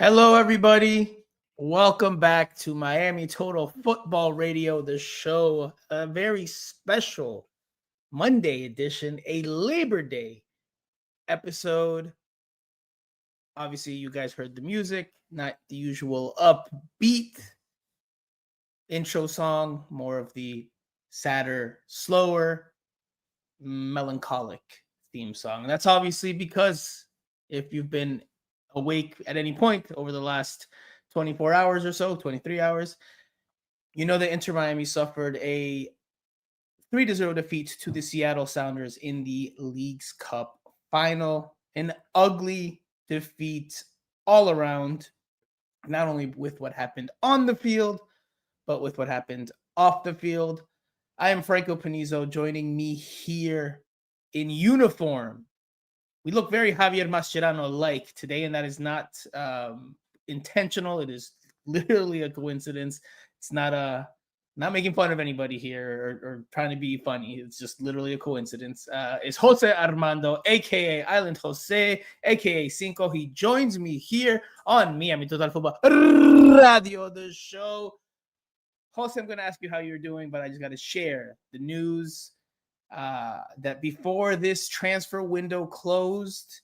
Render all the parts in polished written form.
Hello, everybody. Welcome back to Miami Total Football Radio, the show, a very special Monday edition, a Labor Day episode. Obviously, you guys heard the music, not the usual upbeat intro song, more of the sadder, slower, melancholic theme song. And that's obviously because if you've been awake at any point over the last 24 hours or so, 23 hours, you know that Inter Miami suffered a 3-0 defeat to the Seattle Sounders in the League's Cup final. An ugly defeat all around, not only with what happened on the field, but with what happened off the field. I am Franco Panizo. Joining me here in uniform, we look very Javier Mascherano-like today, and that is not intentional. It is literally a coincidence. It's not making fun of anybody here or trying to be funny. It's just literally a coincidence. It's Jose Armando, a.k.a. Island Jose, a.k.a. Cinco. He joins me here on Miami Total Football Radio, the show. Jose, I'm going to ask you how you're doing, but I just got to share the news that before this transfer window closed,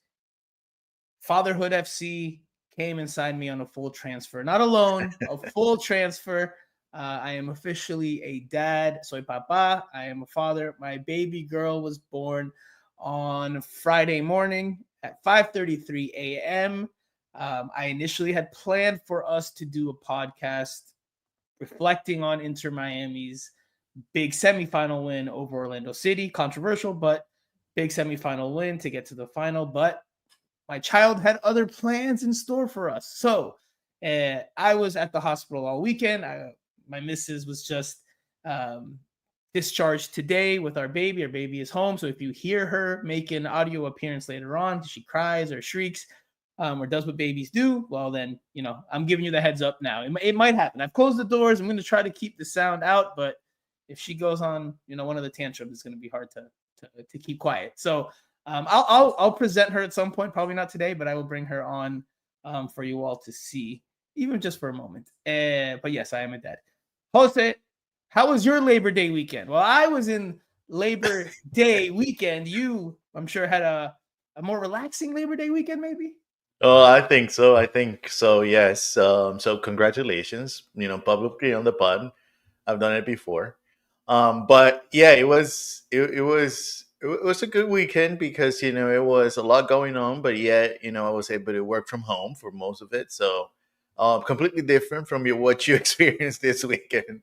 Fatherhood FC came and signed me on a full transfer. Not a loan, a full transfer. I am officially a dad. Soy papá. I am a father. My baby girl was born on Friday morning at 5:33 a.m. I initially had planned for us to do a podcast reflecting on Inter Miami's big semifinal win over Orlando City. Controversial, but big semifinal win to get to the final. But my child had other plans in store for us. So I was at the hospital all weekend. My missus was just discharged today with our baby. Our baby is home. So if you hear her make an audio appearance later on, she cries or shrieks, or does what babies do, well, then, I'm giving you the heads up now. It might happen. I've closed the doors. I'm going to try to keep the sound out, but if she goes on, one of the tantrums, it's going to be hard to keep quiet. So I'll present her at some point, probably not today, but I will bring her on for you all to see, even just for a moment. But yes, I am a dad. Jose, how was your Labor Day weekend? Well, I was in Labor Day weekend. You, I'm sure, had a more relaxing Labor Day weekend, maybe? Oh, I think so. Yes. So congratulations, publicly on the pod. I've done it before. But yeah, it was a good weekend because it was a lot going on, but yet I was able to work from home for most of it. So completely different from what you experienced this weekend.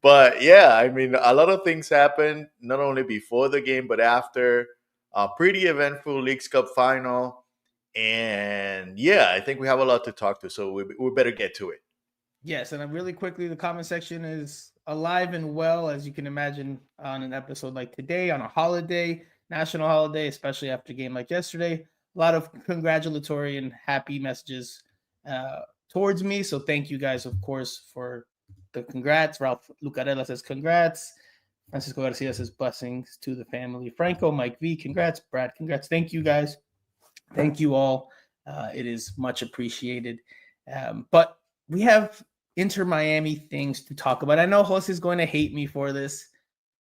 But yeah, I mean, a lot of things happened not only before the game but after. A pretty eventful Leagues Cup final. And yeah, I think we have a lot to talk to, so we better get to it. Yes, and really quickly, the comment section is alive and well, as you can imagine, on an episode like today, on a holiday, national holiday, especially after a game like yesterday. A lot of congratulatory and happy messages towards me. So thank you guys, of course, for the congrats. Ralph Lucarella says congrats. Francisco Garcia says blessings to the family. Franco, Mike V, congrats. Brad, congrats. Thank you guys. Thank you all. It is much appreciated. But we have Inter Miami things to talk about. I know Jose is going to hate me for this,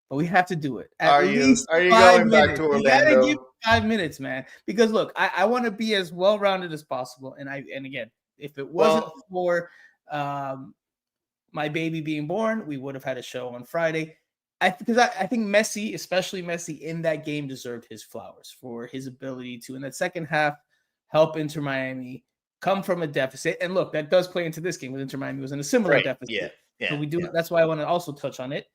but we have to do it. Are you going back to Orlando? You gotta give 5 minutes, man. Because look, I want to be as well rounded as possible. And again, if it wasn't for my baby being born, we would have had a show on Friday. Because I think Messi, especially Messi, in that game deserved his flowers for his ability to, in that second half, help Inter Miami come from a deficit. And look, that does play into this game with Inter Miami was in a similar deficit. Yeah. So we do. Yeah. That's why I want to also touch on it.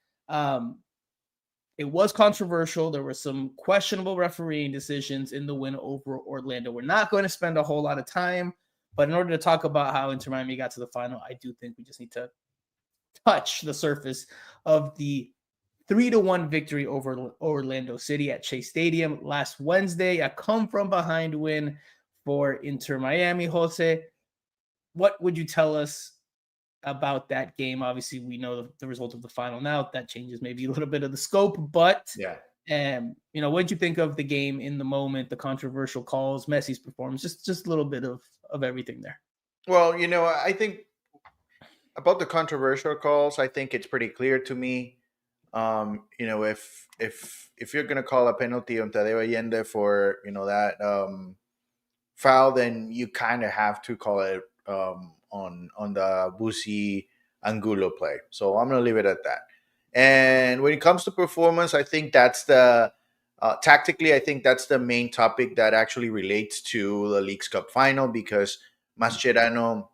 It was controversial. There were some questionable refereeing decisions in the win over Orlando. We're not going to spend a whole lot of time, but in order to talk about how Inter Miami got to the final, I do think we just need to touch the surface of the 3-1 victory over Orlando City at Chase Stadium last Wednesday. A come-from-behind win for Inter Miami. Jose, what would you tell us about that game? Obviously, we know the result of the final now. That changes maybe a little bit of the scope, but And what did you think of the game in the moment, the controversial calls, Messi's performance, just a little bit of everything there. Well, I think about the controversial calls, I think it's pretty clear to me. If you're gonna call a penalty on Tadeo Allende for that foul, then you kind of have to call it on the Busi Angulo play. So I'm gonna leave it at that. And when it comes to performance, I think that's the tactically, I think that's the main topic that actually relates to the Leagues Cup final because Mascherano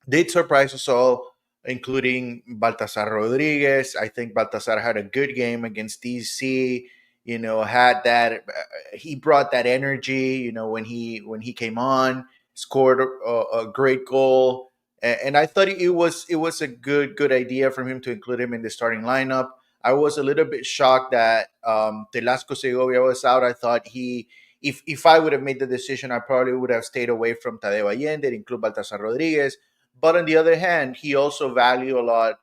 did surprise us all, including Baltasar Rodriguez. I think Baltasar had a good game against DC. Had that he brought that energy. When he came on, scored a great goal, and I thought it was a good idea from him to include him in the starting lineup. I was a little bit shocked that Telasco Segovia was out. I thought if I would have made the decision, I probably would have stayed away from Tadeo Allende, include Baltasar Rodriguez. But on the other hand, he also value a lot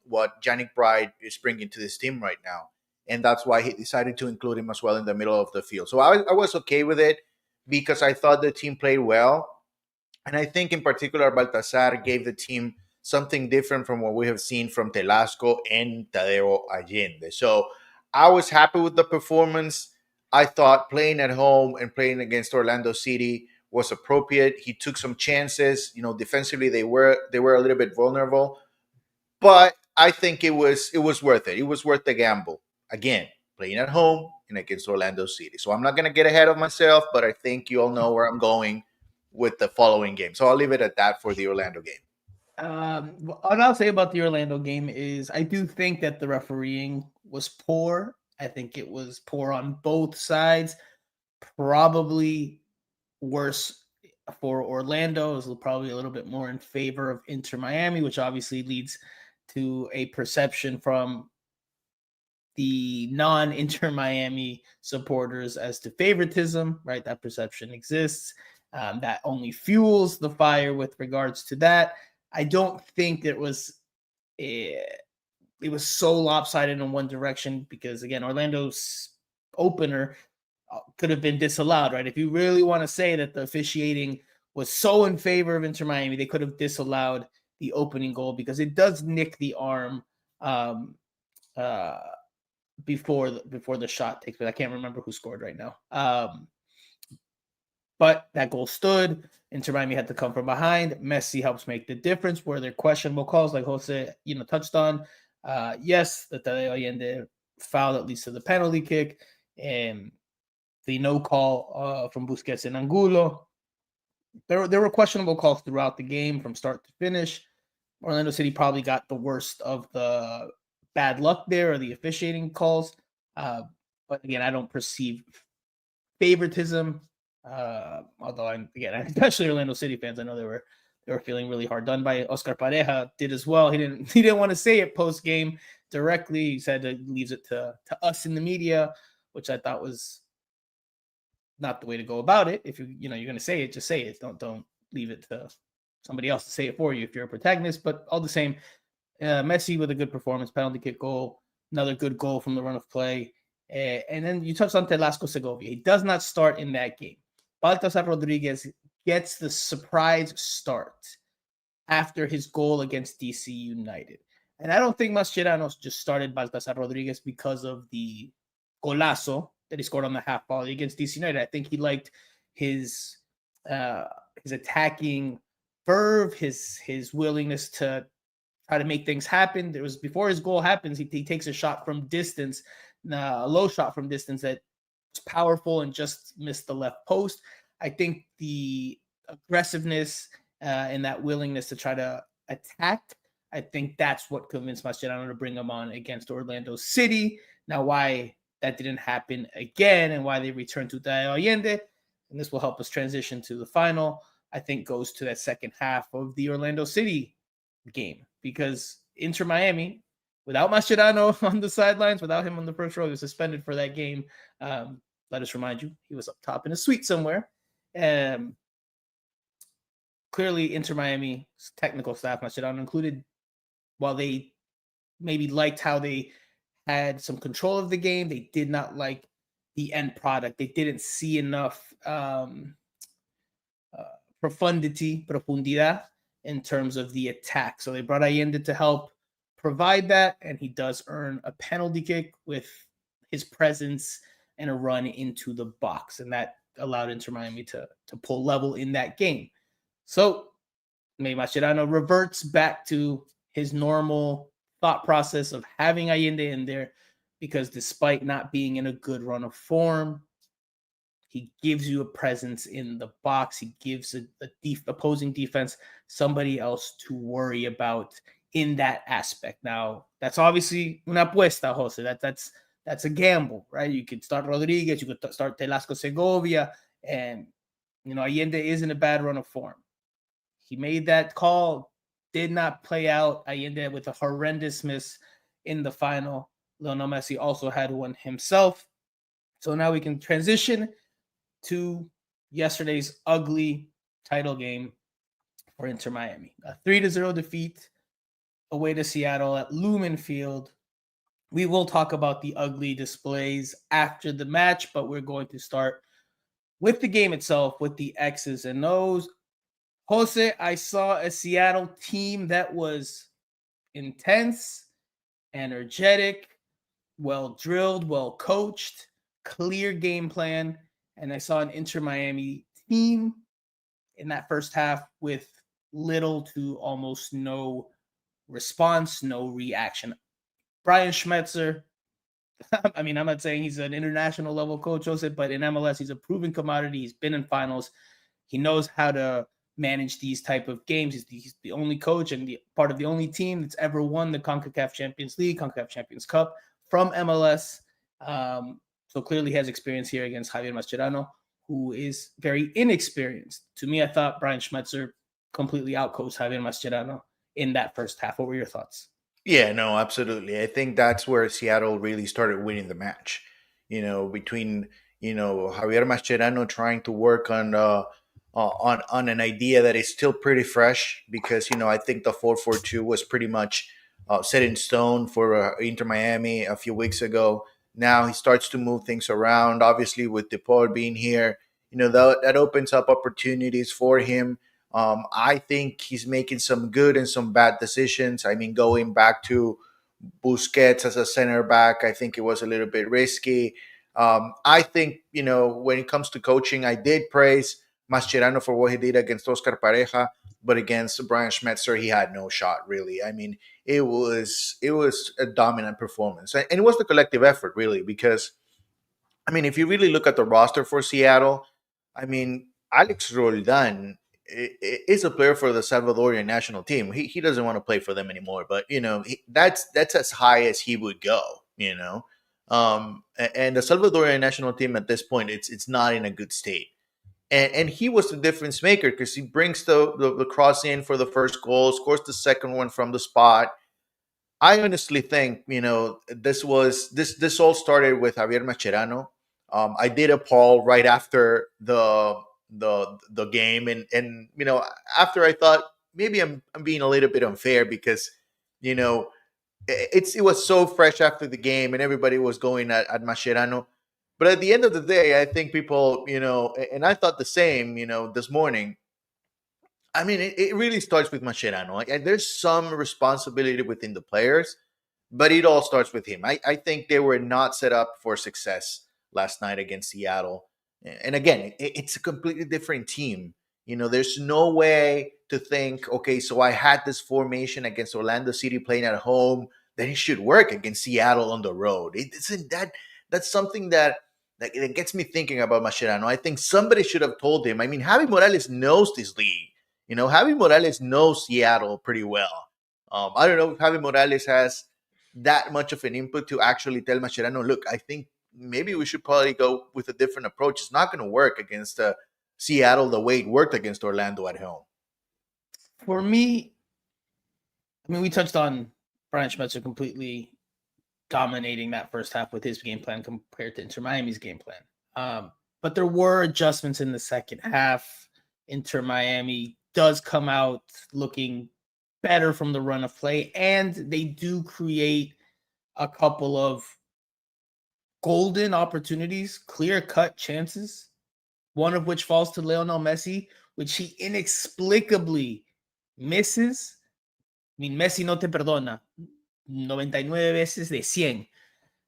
what Yannick Bride is bringing to this team right now, and that's why he decided to include him as well in the middle of the field. So I was okay with it because I thought the team played well, and I think in particular Baltasar gave the team something different from what we have seen from Telasco and Tadeo Allende. So I was happy with the performance. I thought playing at home and playing against Orlando City was appropriate. He took some chances. Defensively they were a little bit vulnerable, but I think it was worth it. It was worth the gamble. Again, playing at home and against Orlando City. So I'm not gonna get ahead of myself, but I think you all know where I'm going with the following game. So I'll leave it at that for the Orlando game. What I'll say about the Orlando game is I do think that the refereeing was poor. I think it was poor on both sides. Probably worse for Orlando. It was probably a little bit more in favor of Inter Miami, which obviously leads to a perception from the non-Inter Miami supporters as to favoritism, right? That perception exists. That only fuels the fire with regards to that. I don't think it was so lopsided in one direction because again, Orlando's opener could have been disallowed, right? If you really want to say that the officiating was so in favor of Inter Miami, they could have disallowed the opening goal because it does nick the arm uh, before the shot takes place. I can't remember who scored right now. But that goal stood. Inter Miami had to come from behind. Messi helps make the difference. Where they're questionable calls, like Jose, touched on. Yes, the Tadeo Allende foul that leads to the penalty kick, and the no call from Busquets and Angulo. There were questionable calls throughout the game from start to finish. Orlando City probably got the worst of the bad luck there or the officiating calls. But again, I don't perceive favoritism. Although especially Orlando City fans, I know they were feeling really hard done by. Oscar Pareja did as well. He didn't want to say it post game directly. He said it leaves it to us in the media, which I thought was not the way to go about it. If you're going to say it, just say it. Don't leave it to somebody else to say it for you if you're a protagonist. But all the same, Messi with a good performance, penalty kick goal, another good goal from the run of play. And then you touched on Telasco Segovia. He does not start in that game. Baltasar Rodriguez gets the surprise start after his goal against DC United. And I don't think Mascherano just started Baltasar Rodriguez because of the golazo that he scored on the half volley against DC United. I think he liked his attacking verve, his willingness to try to make things happen. There was before his goal happens, he takes a shot from distance, a low shot from distance that was powerful and just missed the left post. I think the aggressiveness and that willingness to try to attack, I think that's what convinced Mascherano to bring him on against Orlando City. Now, why that didn't happen again and why they returned to Tadeo Allende, and this will help us transition to the final, I think goes to that second half of the Orlando City game because Inter Miami, without Mascherano on the sidelines, without him on the first row, he was suspended for that game. Let us remind you, he was up top in a suite somewhere. Clearly, Inter Miami's technical staff, Mascherano included, while they maybe liked how they had some control of the game. They did not like the end product. They didn't see enough profundidad in terms of the attack. So they brought Allende to help provide that, and he does earn a penalty kick with his presence and a run into the box, and that allowed Inter Miami to pull level in that game. So Mascherano reverts back to his normal thought process of having Allende in there, because despite not being in a good run of form, he gives you a presence in the box. He gives opposing defense somebody else to worry about in that aspect. Now, that's obviously una apuesta, Jose. That's a gamble, right? You could start Rodriguez, you could start Telasco Segovia, and Allende is in a bad run of form. He made that call, did not play out. Allende with a horrendous miss in the final. Lionel Messi also had one himself. So now we can transition to yesterday's ugly title game for Inter Miami. A 3-0 defeat away to Seattle at Lumen Field. We will talk about the ugly displays after the match, but we're going to start with the game itself, with the X's and O's. Jose, I saw a Seattle team that was intense, energetic, well drilled, well coached, clear game plan. And I saw an Inter Miami team in that first half with little to almost no response, no reaction. Brian Schmetzer, I mean, I'm not saying he's an international level coach, Jose, but in MLS, he's a proven commodity. He's been in finals. He knows how to manage these type of games. He's the only coach and part of the only team that's ever won the CONCACAF Champions League, CONCACAF Champions Cup from MLS. So clearly has experience here against Javier Mascherano, who is very inexperienced. To me, I thought Brian Schmetzer completely outcoached Javier Mascherano in that first half. What were your thoughts? Yeah, no, absolutely. I think that's where Seattle really started winning the match. Between Javier Mascherano trying to work on an idea that is still pretty fresh, because I think the 4-4-2 was pretty much set in stone for Inter Miami a few weeks ago. Now he starts to move things around. Obviously, with DePaul being here, that opens up opportunities for him. I think he's making some good and some bad decisions. I mean, going back to Busquets as a center back, I think it was a little bit risky. I think, when it comes to coaching, I did praise Mascherano for what he did against Oscar Pareja, but against Brian Schmetzer, he had no shot, really. I mean, it was a dominant performance. And it was the collective effort, really, because, I mean, if you really look at the roster for Seattle, I mean, Alex Roldan is a player for the Salvadorian national team. He doesn't want to play for them anymore, but that's as high as he would go. And the Salvadorian national team at this point, it's not in a good state. And he was the difference maker, because he brings the cross in for the first goal, scores the second one from the spot. I honestly think this all started with Javier Mascherano. I did a poll right after the game, and after I thought maybe I'm being a little bit unfair, because it was so fresh after the game and everybody was going at Mascherano. But at the end of the day, I think people, and I thought the same, this morning. I mean, it really starts with Mascherano. Like, there's some responsibility within the players, but it all starts with him. I think they were not set up for success last night against Seattle. And again, it's a completely different team. There's no way to think, okay, so I had this formation against Orlando City playing at home, then it should work against Seattle on the road. It isn't that. That's something that it gets me thinking about Mascherano. I think somebody should have told him. I mean, Javi Morales knows this league. Javi Morales knows Seattle pretty well. I don't know if Javi Morales has that much of an input to actually tell Mascherano, look, I think maybe we should probably go with a different approach. It's not going to work against Seattle the way it worked against Orlando at home. For me, I mean, we touched on Brian Schmetzer completely dominating that first half with his game plan compared to Inter Miami's game plan. But there were adjustments in the second half. Inter Miami does come out looking better from the run of play, and they do create a couple of golden opportunities, clear-cut chances, one of which falls to Lionel Messi, which he inexplicably misses. I mean, Messi no te perdona 99 veces de 100.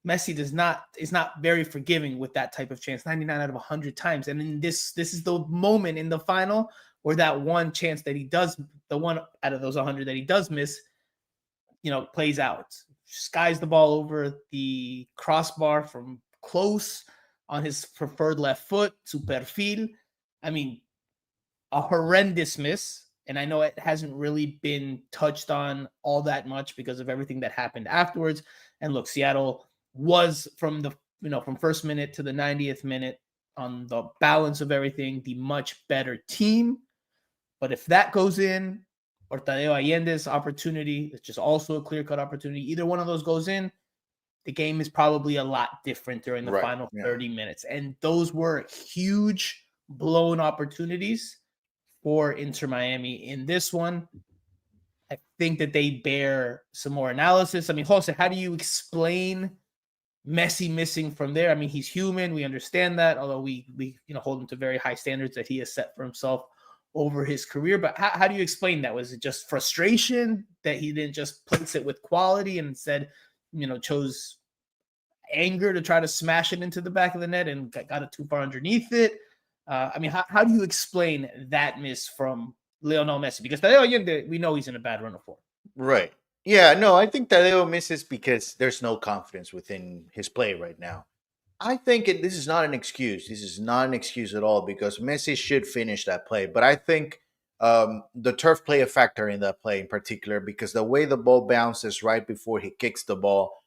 Messi is not very forgiving with that type of chance, 99 out of 100 times. And in this is the moment in the final where that one chance that he does, the one out of those 100 that he does miss, plays out. Skies the ball over the crossbar from close on his preferred left foot to perfil. I mean, a horrendous miss. And I know it hasn't really been touched on all that much because of everything that happened afterwards. And look, Seattle was from first minute to the 90th minute on the balance of everything, the much better team. But if that goes in, or Tadeo Allende's opportunity, it's just also a clear-cut opportunity. Either one of those goes in, the game is probably a lot different during the final 30 minutes. And those were huge blown opportunities for Inter Miami. In this one, I think that they bear some more analysis. I mean, Jose, how do you explain Messi missing from there? I mean, he's human. We understand that, although we hold him to very high standards that he has set for himself over his career. But how do you explain that? Was it just frustration that he didn't just place it with quality and instead, chose anger to try to smash it into the back of the net and got it too far underneath it? I mean, how do you explain that miss from Lionel Messi? Because Tadeo Allende, we know he's in a bad run of form. Right. Yeah, no, I think Tadeo misses because there's no confidence within his play right now. I think this is not an excuse. This is not an excuse at all because Messi should finish that play. But I think the turf play a factor in that play in particular because the way the ball bounces right before he kicks the ball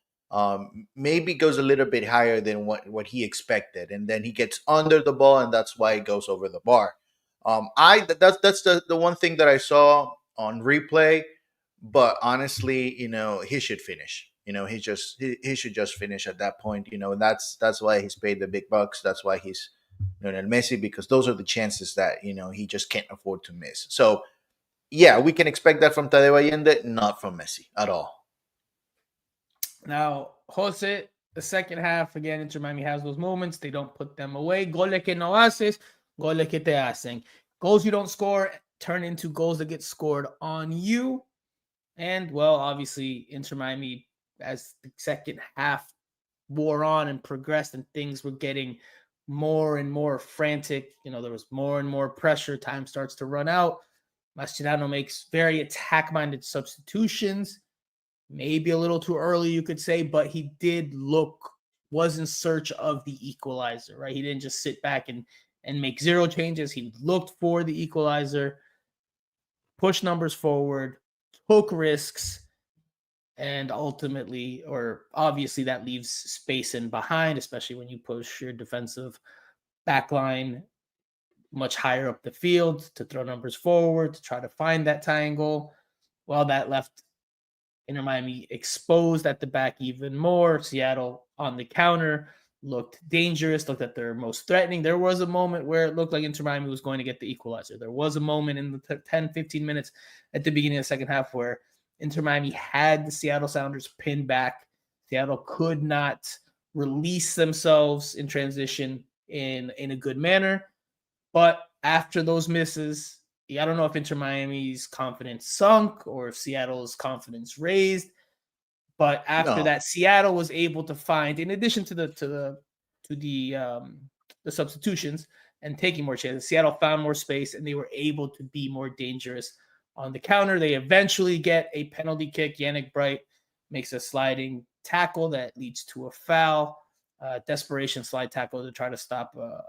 maybe goes a little bit higher than what he expected. And then he gets under the ball and that's why it goes over the bar. That's the one thing that I saw on replay. But honestly, he should finish. He should just finish at that point. And that's why he's paid the big bucks. That's why he's Lionel Messi, because those are the chances that he just can't afford to miss. So yeah, we can expect that from Tadeo Allende, not from Messi at all. Now, Jose, the second half again, Inter Miami has those moments. They don't put them away. Goles que no haces, goles que te hacen. Goals you don't score turn into goals that get scored on you. And, well, obviously, Inter Miami, as the second half wore on and progressed and things were getting more and more frantic, there was more and more pressure. Time starts to run out. Mascherano makes very attack-minded substitutions. Maybe a little too early, you could say, but he was in search of the equalizer, right? He didn't just sit back and make zero changes. He looked for the equalizer, pushed numbers forward, took risks, and ultimately, or obviously, that leaves space in behind, especially when you push your defensive backline much higher up the field to throw numbers forward, to try to find that tying goal. Well, that left Inter Miami exposed at the back even more. Seattle on the counter looked dangerous, looked at their most threatening. There was a moment where it looked like Inter Miami was going to get the equalizer. There was a moment in the 10, 15 minutes at the beginning of the second half where Inter Miami had the Seattle Sounders pinned back. Seattle could not release themselves in transition in a good manner. But after those misses, I don't know if Inter Miami's confidence sunk or if Seattle's confidence raised. But after that, Seattle was able to find, in addition to the substitutions and taking more chances, Seattle found more space and they were able to be more dangerous on the counter. They eventually get a penalty kick. Yannick Bright makes a sliding tackle that leads to a foul, desperation slide tackle to try to stop a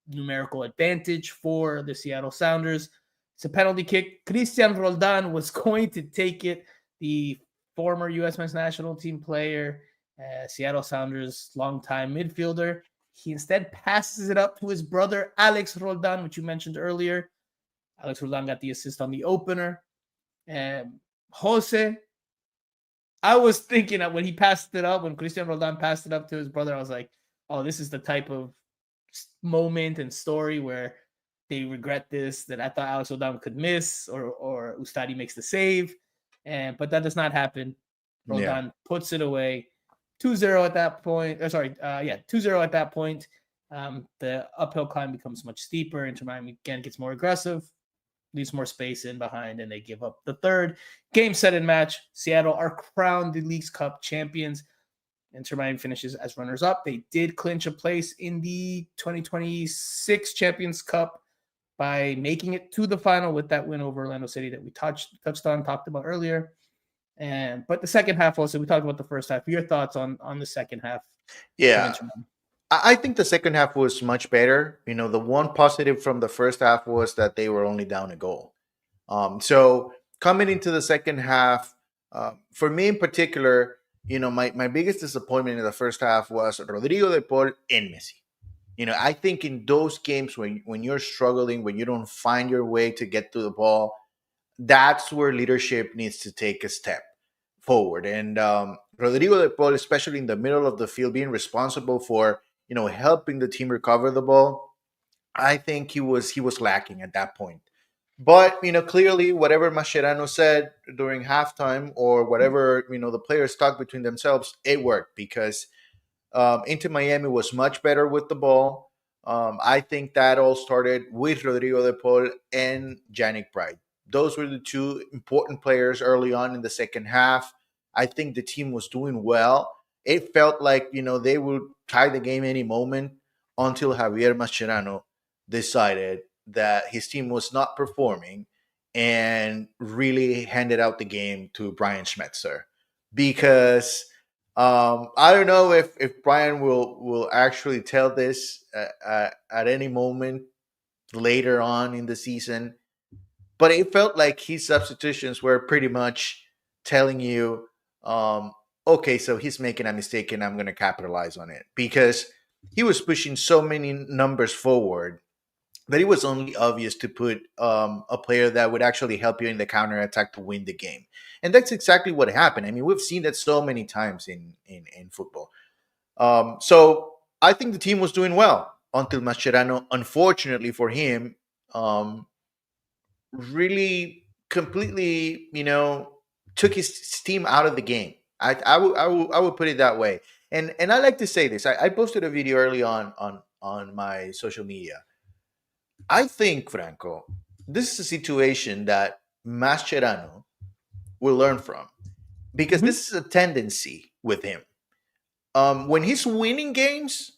numerical advantage for the Seattle Sounders. It's a penalty kick. Cristian Roldan was going to take it. The former U.S. men's national team player, Seattle Sounders longtime midfielder. He instead passes it up to his brother, Alex Roldan, which you mentioned earlier. Alex Roldan got the assist on the opener. Jose, I was thinking that when he passed it up, when Cristian Roldan passed it up to his brother, I was like, oh, this is the type of moment and story where they regret this, that I thought Alex Roldan could miss or Ustadi makes the save. But that does not happen. Roldan puts it away. 2-0 at that point. 2-0 at that point. The uphill climb becomes much steeper. Inter Miami again gets more aggressive, leaves more space in behind, and they give up the third. Game, set, and match. Seattle are crowned the League's Cup champions. Inter Miami finishes as runners-up. They did clinch a place in the 2026 Champions Cup by making it to the final with that win over Orlando City that we talked about earlier. But the second half also, we talked about the first half. Your thoughts on the second half? Yeah, I think the second half was much better. The one positive from the first half was that they were only down a goal. So coming into the second half, for me in particular, my biggest disappointment in the first half was Rodrigo de Paul and Messi. I think in those games when you're struggling, when you don't find your way to get to the ball, that's where leadership needs to take a step forward. And Rodrigo de Paul, especially in the middle of the field, being responsible for helping the team recover the ball, I think he was lacking at that point. But clearly, whatever Mascherano said during halftime, or whatever the players talked between themselves, it worked because Inter Miami was much better with the ball. I think that all started with Rodrigo de Paul and Yannick Bright. Those were the two important players early on in the second half. I think the team was doing well. It felt like they would tie the game any moment until Javier Mascherano decided that his team was not performing and really handed out the game to Brian Schmetzer. Because I don't know if Brian will actually tell this at any moment later on in the season, but it felt like his substitutions were pretty much telling you, okay, so he's making a mistake and I'm going to capitalize on it, because he was pushing so many numbers forward that it was only obvious to put a player that would actually help you in the counter attack to win the game. And that's exactly what happened. I mean, we've seen that so many times in football. So I think the team was doing well until Mascherano, unfortunately for him, really completely, took his team out of the game. I would put it that way. And I like to say this. I posted a video early on my social media. I think, Franco, this is a situation that Mascherano will learn from, because this is a tendency with him. When he's winning games,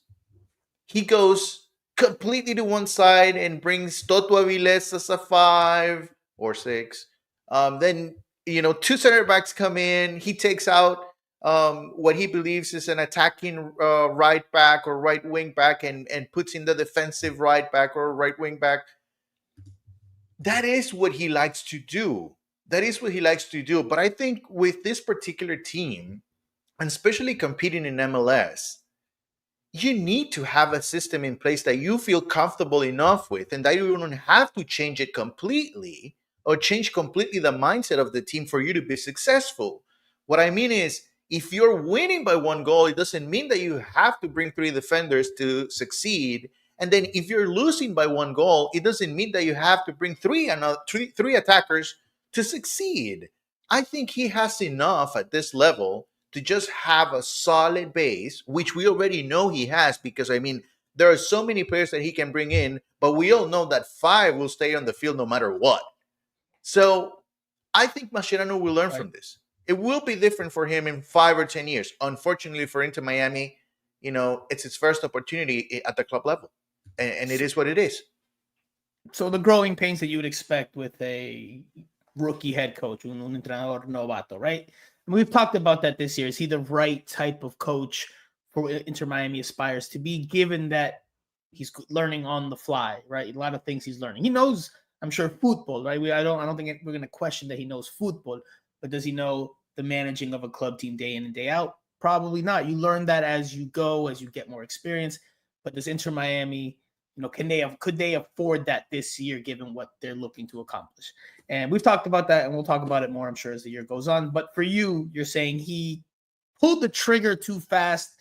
he goes completely to one side and brings Toto Aviles as a 5 or 6. Then, two center backs come in. He takes out what he believes is an attacking right back or right wing back and puts in the defensive right back or right wing back. That is what he likes to do. But I think with this particular team, and especially competing in MLS, you need to have a system in place that you feel comfortable enough with, and that you don't have to change it completely or change completely the mindset of the team for you to be successful. What I mean is, if you're winning by one goal, it doesn't mean that you have to bring 3 defenders to succeed. And then if you're losing by one goal, it doesn't mean that you have to bring three attackers to succeed. I think he has enough at this level to just have a solid base, which we already know he has, because, I mean, there are so many players that he can bring in, but we all know that 5 will stay on the field no matter what. So I think Mascherano will learn from this. It will be different for him in 5 or 10 years. Unfortunately for Inter Miami, it's his first opportunity at the club level, and it is what it is. So the growing pains that you would expect with a rookie head coach, un entrenador novato, right? And we've talked about that this year. Is he the right type of coach for Inter Miami aspires to be, given that he's learning on the fly, right? A lot of things he's learning. He knows, I'm sure, football, right? I don't think we're going to question that he knows football, but does he know the managing of a club team day in and day out? Probably not. You learn that as you go, as you get more experience. But does Inter Miami, could they afford that this year, given what they're looking to accomplish? And we've talked about that, and we'll talk about it more, I'm sure, as the year goes on. But for you, you're saying he pulled the trigger too fast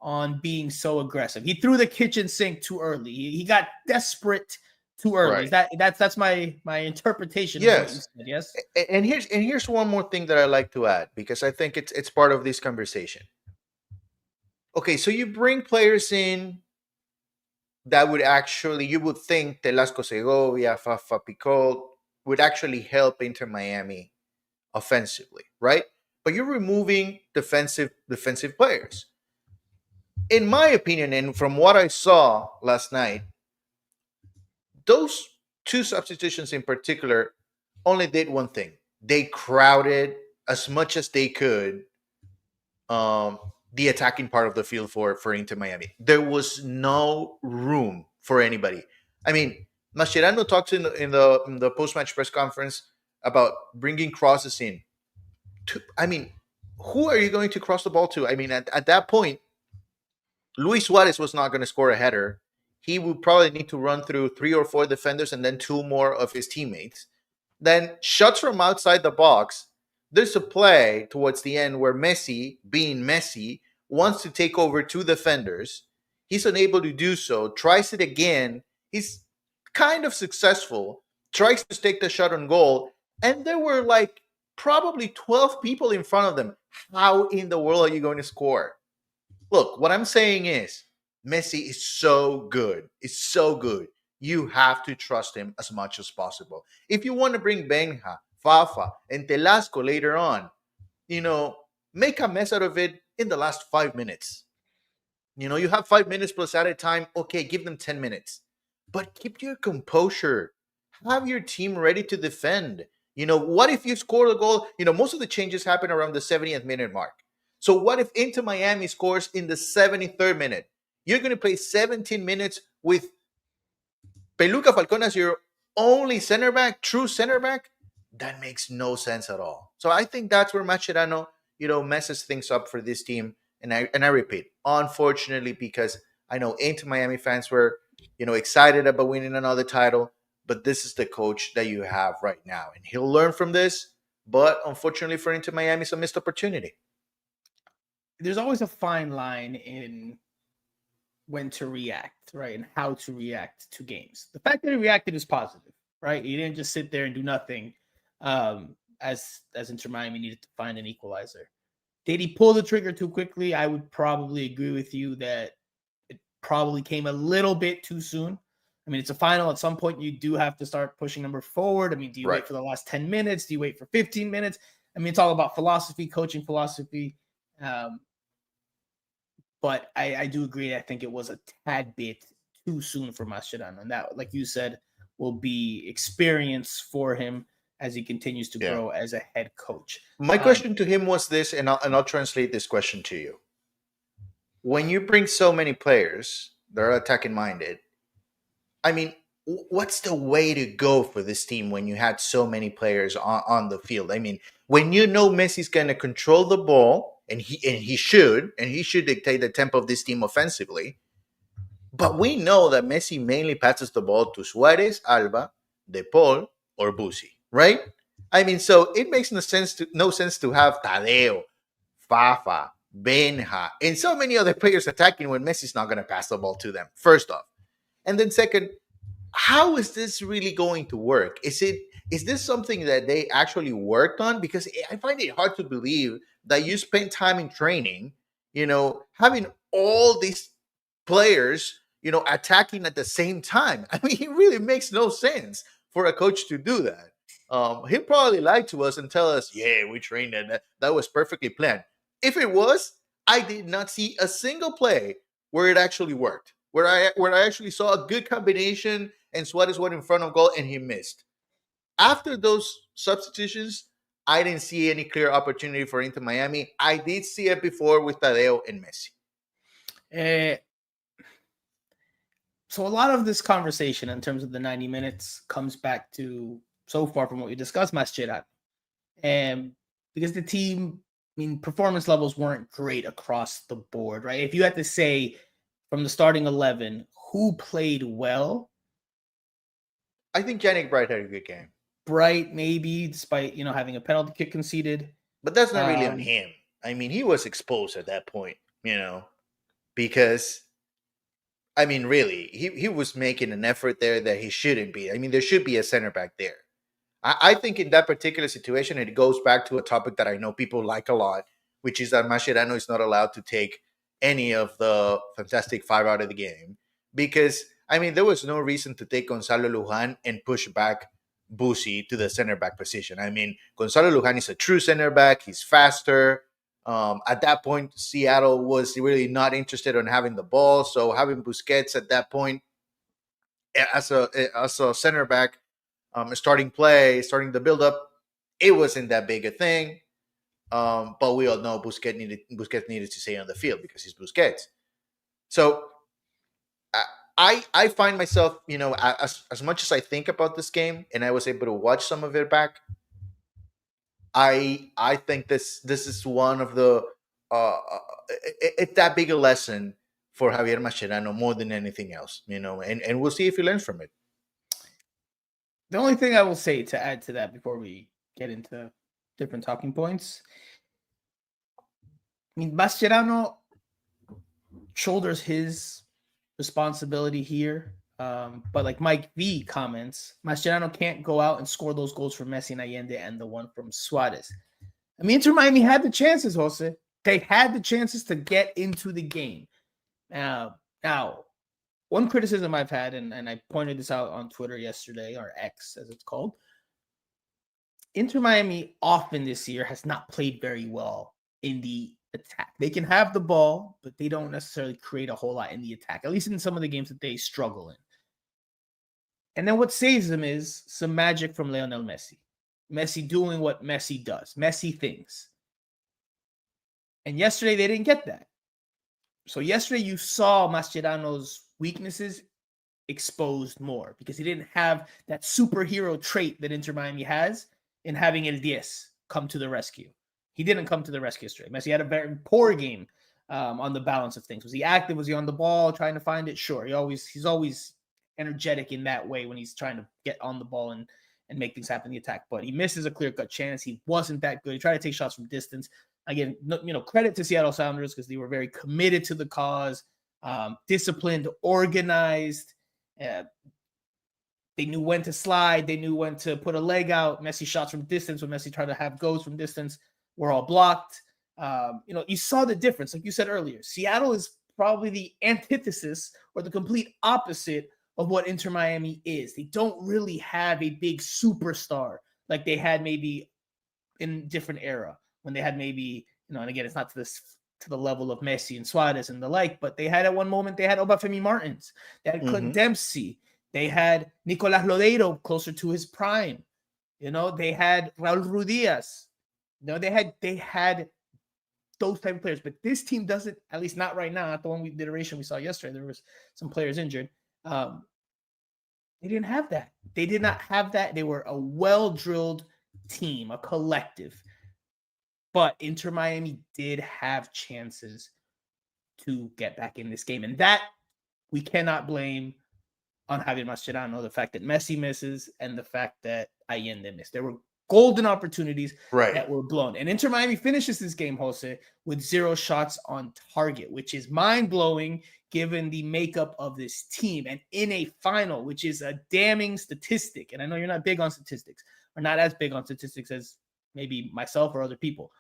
on being so aggressive. He threw the kitchen sink too early. He got desperate too early. Right. That's my interpretation. Yes. Of what you said, yes. And here's one more thing that I like to add, because I think it's part of this conversation. okay, so you bring players in that would actually, you would think Telasco Segovia, Fafa Picot would actually help Inter Miami offensively, right? But you're removing defensive players. In my opinion, and from what I saw last night, those two substitutions in particular only did one thing. They crowded as much as they could um, the attacking part of the field for Inter Miami. There was no room for anybody. I mean, Mascherano talked in the post match press conference about bringing crosses in. I mean, who are you going to cross the ball to? I mean, at that point, Luis Suarez was not going to score a header. He would probably need to run through 3 or 4 defenders and then 2 more of his teammates. Then shots from outside the box. There's a play towards the end where Messi, being Messi, wants to take over 2 defenders. He's unable to do so, tries it again. He's kind of successful, tries to take the shot on goal, and there were like probably 12 people in front of them. How in the world are you going to score? Look, what I'm saying is Messi is so good. It's so good. You have to trust him as much as possible. If you want to bring Benja, Fafa, and Telasco later on, make a mess out of it in the last 5 minutes. You have 5 minutes plus added time. Okay, give them 10 minutes. But keep your composure. Have your team ready to defend. What if you score the goal? Most of the changes happen around the 70th minute mark. So what if Inter Miami scores in the 73rd minute? You're going to play 17 minutes with Peluca Falcon as your only center back, true center back? That makes no sense at all. So I think that's where Mascherano, messes things up for this team. And I repeat, unfortunately, because I know Inter Miami fans were, excited about winning another title, but this is the coach that you have right now. And he'll learn from this. But unfortunately for Inter Miami, it's a missed opportunity. There's always a fine line in when to react, right? And how to react to games. The fact that he reacted is positive, right? He didn't just sit there and do nothing as Inter Miami needed to find an equalizer. Did he pull the trigger too quickly? I would probably agree with you that it probably came a little bit too soon. I mean, it's a final. At some point, you do have to start pushing number forward. I mean, do you wait for the last 10 minutes? Do you wait for 15 minutes? I mean, it's all about philosophy, coaching philosophy. But I do agree. I think it was a tad bit too soon for Mascherano. And that, like you said, will be experience for him as he continues to grow as a head coach. My question to him was this, and I'll translate this question to you. When you bring so many players that are attacking minded, I mean, what's the way to go for this team when you had so many players on the field? I mean, when you know Messi's going to control the ball, and he should dictate the tempo of this team offensively, but we know that Messi mainly passes the ball to Suarez, Alba, De Paul, or Busi, right? I mean, so it makes no sense to have Tadeo, Fafa, Benja, and so many other players attacking when Messi's not going to pass the ball to them, first off. And then second, how is this really going to work? Is this something that they actually worked on? Because I find it hard to believe that you spend time in training, having all these players, attacking at the same time. I mean, it really makes no sense for a coach to do that. He'll probably lie to us and tell us, yeah, we trained and that was perfectly planned. If it was, I did not see a single play where it actually worked, where I actually saw a good combination and Suarez went in front of goal and he missed. After those substitutions, I didn't see any clear opportunity for Inter Miami. I did see it before with Tadeo and Messi. So a lot of this conversation in terms of the 90 minutes comes back to, so far from what we discussed, Mascherano. And because the team, I mean, performance levels weren't great across the board, right? If you had to say from the starting 11, who played well? I think Yannick Bright had a good game. Bright, maybe, despite, having a penalty kick conceded. But that's not really on him. I mean, he was exposed at that point, because, I mean, really, he was making an effort there that he shouldn't be. I mean, there should be a center back there. I think in that particular situation, it goes back to a topic that I know people like a lot, which is that Mascherano is not allowed to take, any of the Fantastic Five out of the game because, I mean, there was no reason to take Gonzalo Lujan and push back Busi to the center back position. I mean, Gonzalo Lujan is a true center back. He's faster. At that point, Seattle was really not interested in having the ball. So having Busquets at that point as a center back, starting play, starting the build up, it wasn't that big a thing. But we all know Busquets needed to stay on the field because he's Busquets. So I find myself, as much as I think about this game, and I was able to watch some of it back. I think this is one of the it's that big a lesson for Javier Mascherano more than anything else, and we'll see if he learns from it. The only thing I will say to add to that before we get into different talking points, I mean, Mascherano shoulders his responsibility here. But like Mike V comments, Mascherano can't go out and score those goals for Messi and Allende and the one from Suarez. I mean, Inter Miami had the chances, Jose. They had the chances to get into the game. Now, one criticism I've had, and I pointed this out on Twitter yesterday, or X as it's called, Inter Miami often this year has not played very well in the attack. They can have the ball, but they don't necessarily create a whole lot in the attack, at least in some of the games that they struggle in. And then what saves them is some magic from Lionel Messi. Messi doing what Messi does. Messi things. And yesterday they didn't get that. So yesterday you saw Mascherano's weaknesses exposed more because he didn't have that superhero trait that Inter Miami has in having El Diez come to the rescue. He didn't come to the rescue yesterday. Messi had a very poor game on the balance of things. Was he active? Was he on the ball trying to find it? Sure. He's always energetic in that way when he's trying to get on the ball and make things happen in the attack. But he misses a clear-cut chance. He wasn't that good. He tried to take shots from distance. Again, credit to Seattle Sounders because they were very committed to the cause, disciplined, organized. They knew when to slide. They knew when to put a leg out. Messi shots from distance when Messi tried to have goes from distance were all blocked. You saw the difference. Like you said earlier, Seattle is probably the antithesis or the complete opposite of what Inter Miami is. They don't really have a big superstar like they had maybe in different era when they had maybe, and again, it's not to the level of Messi and Suarez and the like, but they had at one moment, they had Obafemi Martins, they had Clint Dempsey, they had Nicolas Lodeiro closer to his prime, they had Raul Rudias, they had those type of players, but this team doesn't, at least not right now, not the iteration we saw yesterday. There was some players injured. They didn't have that. They did not have that. They were a well-drilled team, a collective. But Inter Miami did have chances to get back in this game. And that we cannot blame on Javier Mascherano, the fact that Messi misses and the fact that Allende missed. There were golden opportunities that were blown. And Inter Miami finishes this game, Jose, with 0 shots on target, which is mind-blowing given the makeup of this team. And in a final, which is a damning statistic, and I know you're not big on statistics, or not as big on statistics as maybe myself or other people,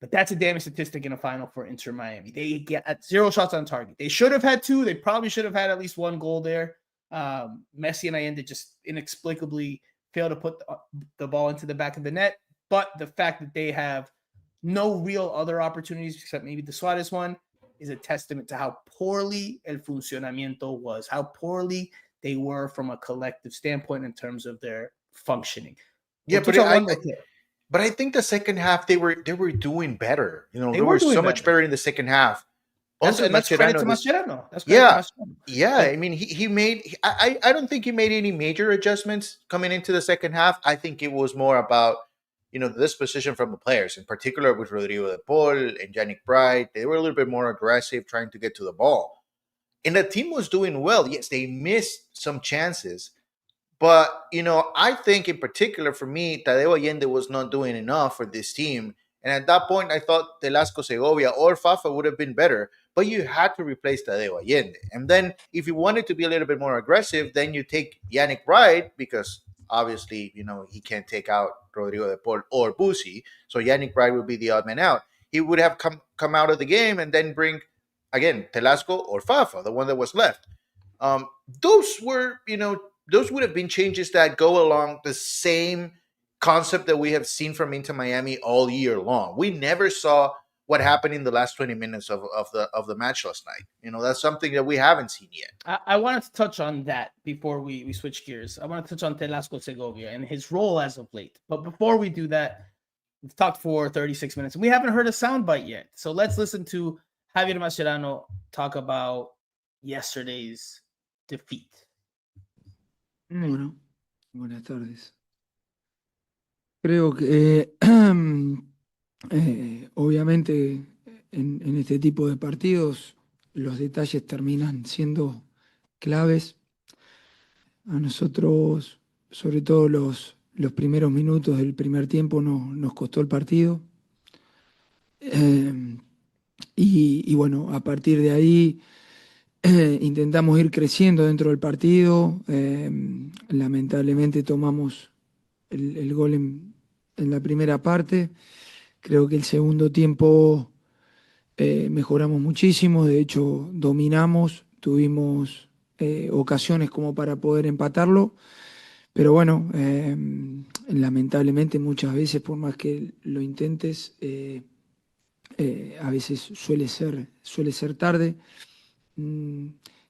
but that's a damning statistic in a final for Inter Miami. They get at 0 shots on target. They should have had 2. They probably should have had at least 1 goal there. Messi and Allende just inexplicably fail to put the ball into the back of the net. But the fact that they have no real other opportunities except maybe the Suarez one is a testament to how poorly el funcionamiento was, how poorly they were from a collective standpoint in terms of their functioning. Yeah, but I think the second half they were doing better. They were so much better in the second half. Also, that's credit to Mascherano. Yeah. I mean, he made. I don't think he made any major adjustments coming into the second half. I think it was more about the disposition from the players, in particular with Rodrigo de Paul and Yannick Bright. They were a little bit more aggressive, trying to get to the ball, and the team was doing well. Yes, they missed some chances, but I think in particular for me, Tadeo Allende was not doing enough for this team. And at that point, I thought Telasco Segovia or Fafa would have been better, but you had to replace Tadeo Allende. And then if you wanted to be a little bit more aggressive, then you take Yannick Bright, because obviously, he can't take out Rodrigo de Paul or Busi. So Yannick Bright would be the odd man out. He would have come out of the game and then bring again, Telasco or Fafa, the one that was left. Um, those were, those would have been changes that go along the same concept that we have seen from Inter Miami all year long. We never saw what happened in the last 20 minutes of the match last night. That's something that we haven't seen yet. I wanted to touch on that before we switch gears. I want to touch on Telasco Segovia and his role as of late. But before we do that, we've talked for 36 minutes and we haven't heard a soundbite yet. So let's listen to Javier Mascherano talk about yesterday's defeat. Bueno, buenas tardes. Creo que obviamente en este tipo de partidos los detalles terminan siendo claves. A nosotros, sobre todo los primeros minutos del primer tiempo, nos costó el partido. Y bueno, a partir de ahí intentamos ir creciendo dentro del partido. Lamentablemente tomamos el gol en la primera parte. Creo que el segundo tiempo mejoramos muchísimo, de hecho dominamos, tuvimos ocasiones como para poder empatarlo, pero bueno, lamentablemente muchas veces por más que lo intentes, a veces suele ser tarde.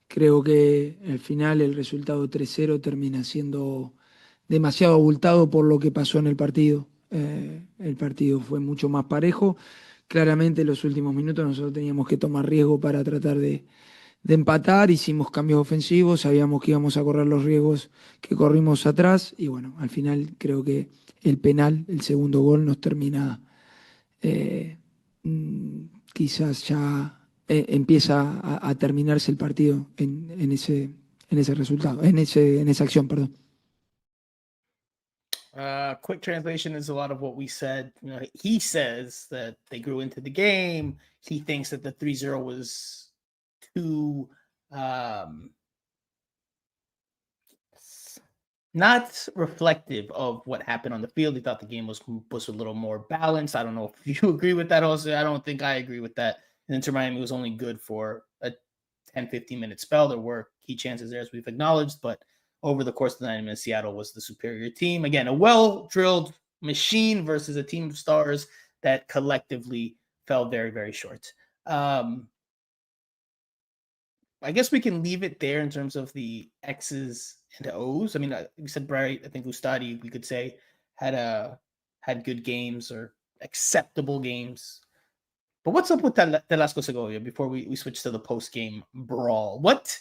Creo que al final el resultado 3-0 termina siendo demasiado abultado por lo que pasó en el partido. El partido fue mucho más parejo. Claramente en los últimos minutos nosotros teníamos que tomar riesgo para tratar de empatar. Hicimos cambios ofensivos, sabíamos que íbamos a correr los riesgos que corrimos atrás y bueno, al final creo que el penal, el segundo gol, nos termina quizás ya empieza a terminarse el partido en ese resultado, en esa acción, perdón. Quick translation is a lot of what we said. He says that they grew into the game. He thinks that the 3-0 was too not reflective of what happened on the field. He thought the game was a little more balanced. I don't know if you agree with that, Jose. I don't think I agree with that. And Inter Miami was only good for a 10-15 minute spell. There were key chances there, as we've acknowledged, but over the course of the 90 minutes, Seattle was the superior team. Again, a well-drilled machine versus a team of stars that collectively fell very, very short. I guess we can leave it there in terms of the X's and O's. I mean, we said Bright. I think Ustadi, we could say, had good games or acceptable games. But what's up with Telasco Segovia before we switch to the post-game brawl? What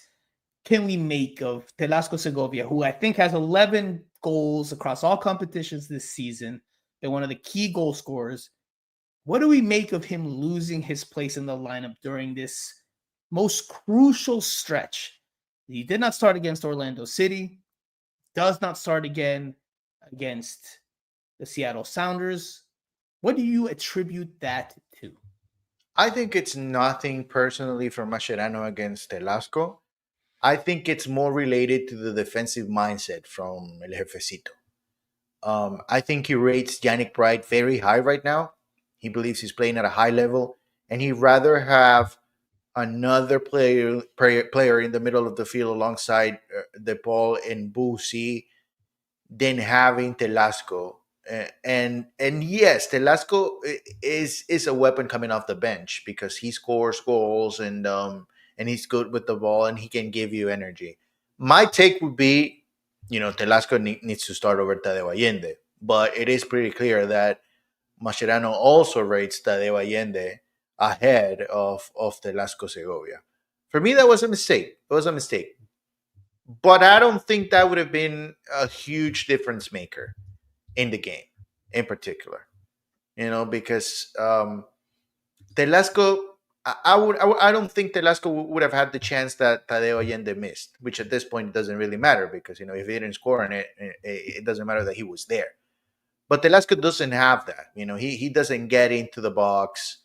can we make of Telasco Segovia, who I think has 11 goals across all competitions this season, been one of the key goal scorers? What do we make of him losing his place in the lineup during this most crucial stretch? He did not start against Orlando City, does not start again against the Seattle Sounders. What do you attribute that to? I think it's nothing personally from Mascherano against Telasco. I think it's more related to the defensive mindset from El Jefecito. I think he rates Yannick Bright very high right now. He believes he's playing at a high level, and he'd rather have another player in the middle of the field alongside the ball and Busi than having Telasco. And yes, Telasco is a weapon coming off the bench because he scores goals and he's good with the ball and he can give you energy. My take would be, Telasco needs to start over Tadeo Allende, but it is pretty clear that Mascherano also rates Tadeo Allende ahead of Telasco Segovia. For me, that was a mistake. It was a mistake. But I don't think that would have been a huge difference maker in the game in particular. Because Telasco, I don't think Telasco would have had the chance that Tadeo Allende missed, which at this point doesn't really matter because, if he didn't score on it, it doesn't matter that he was there. But Telasco doesn't have that. He doesn't get into the box.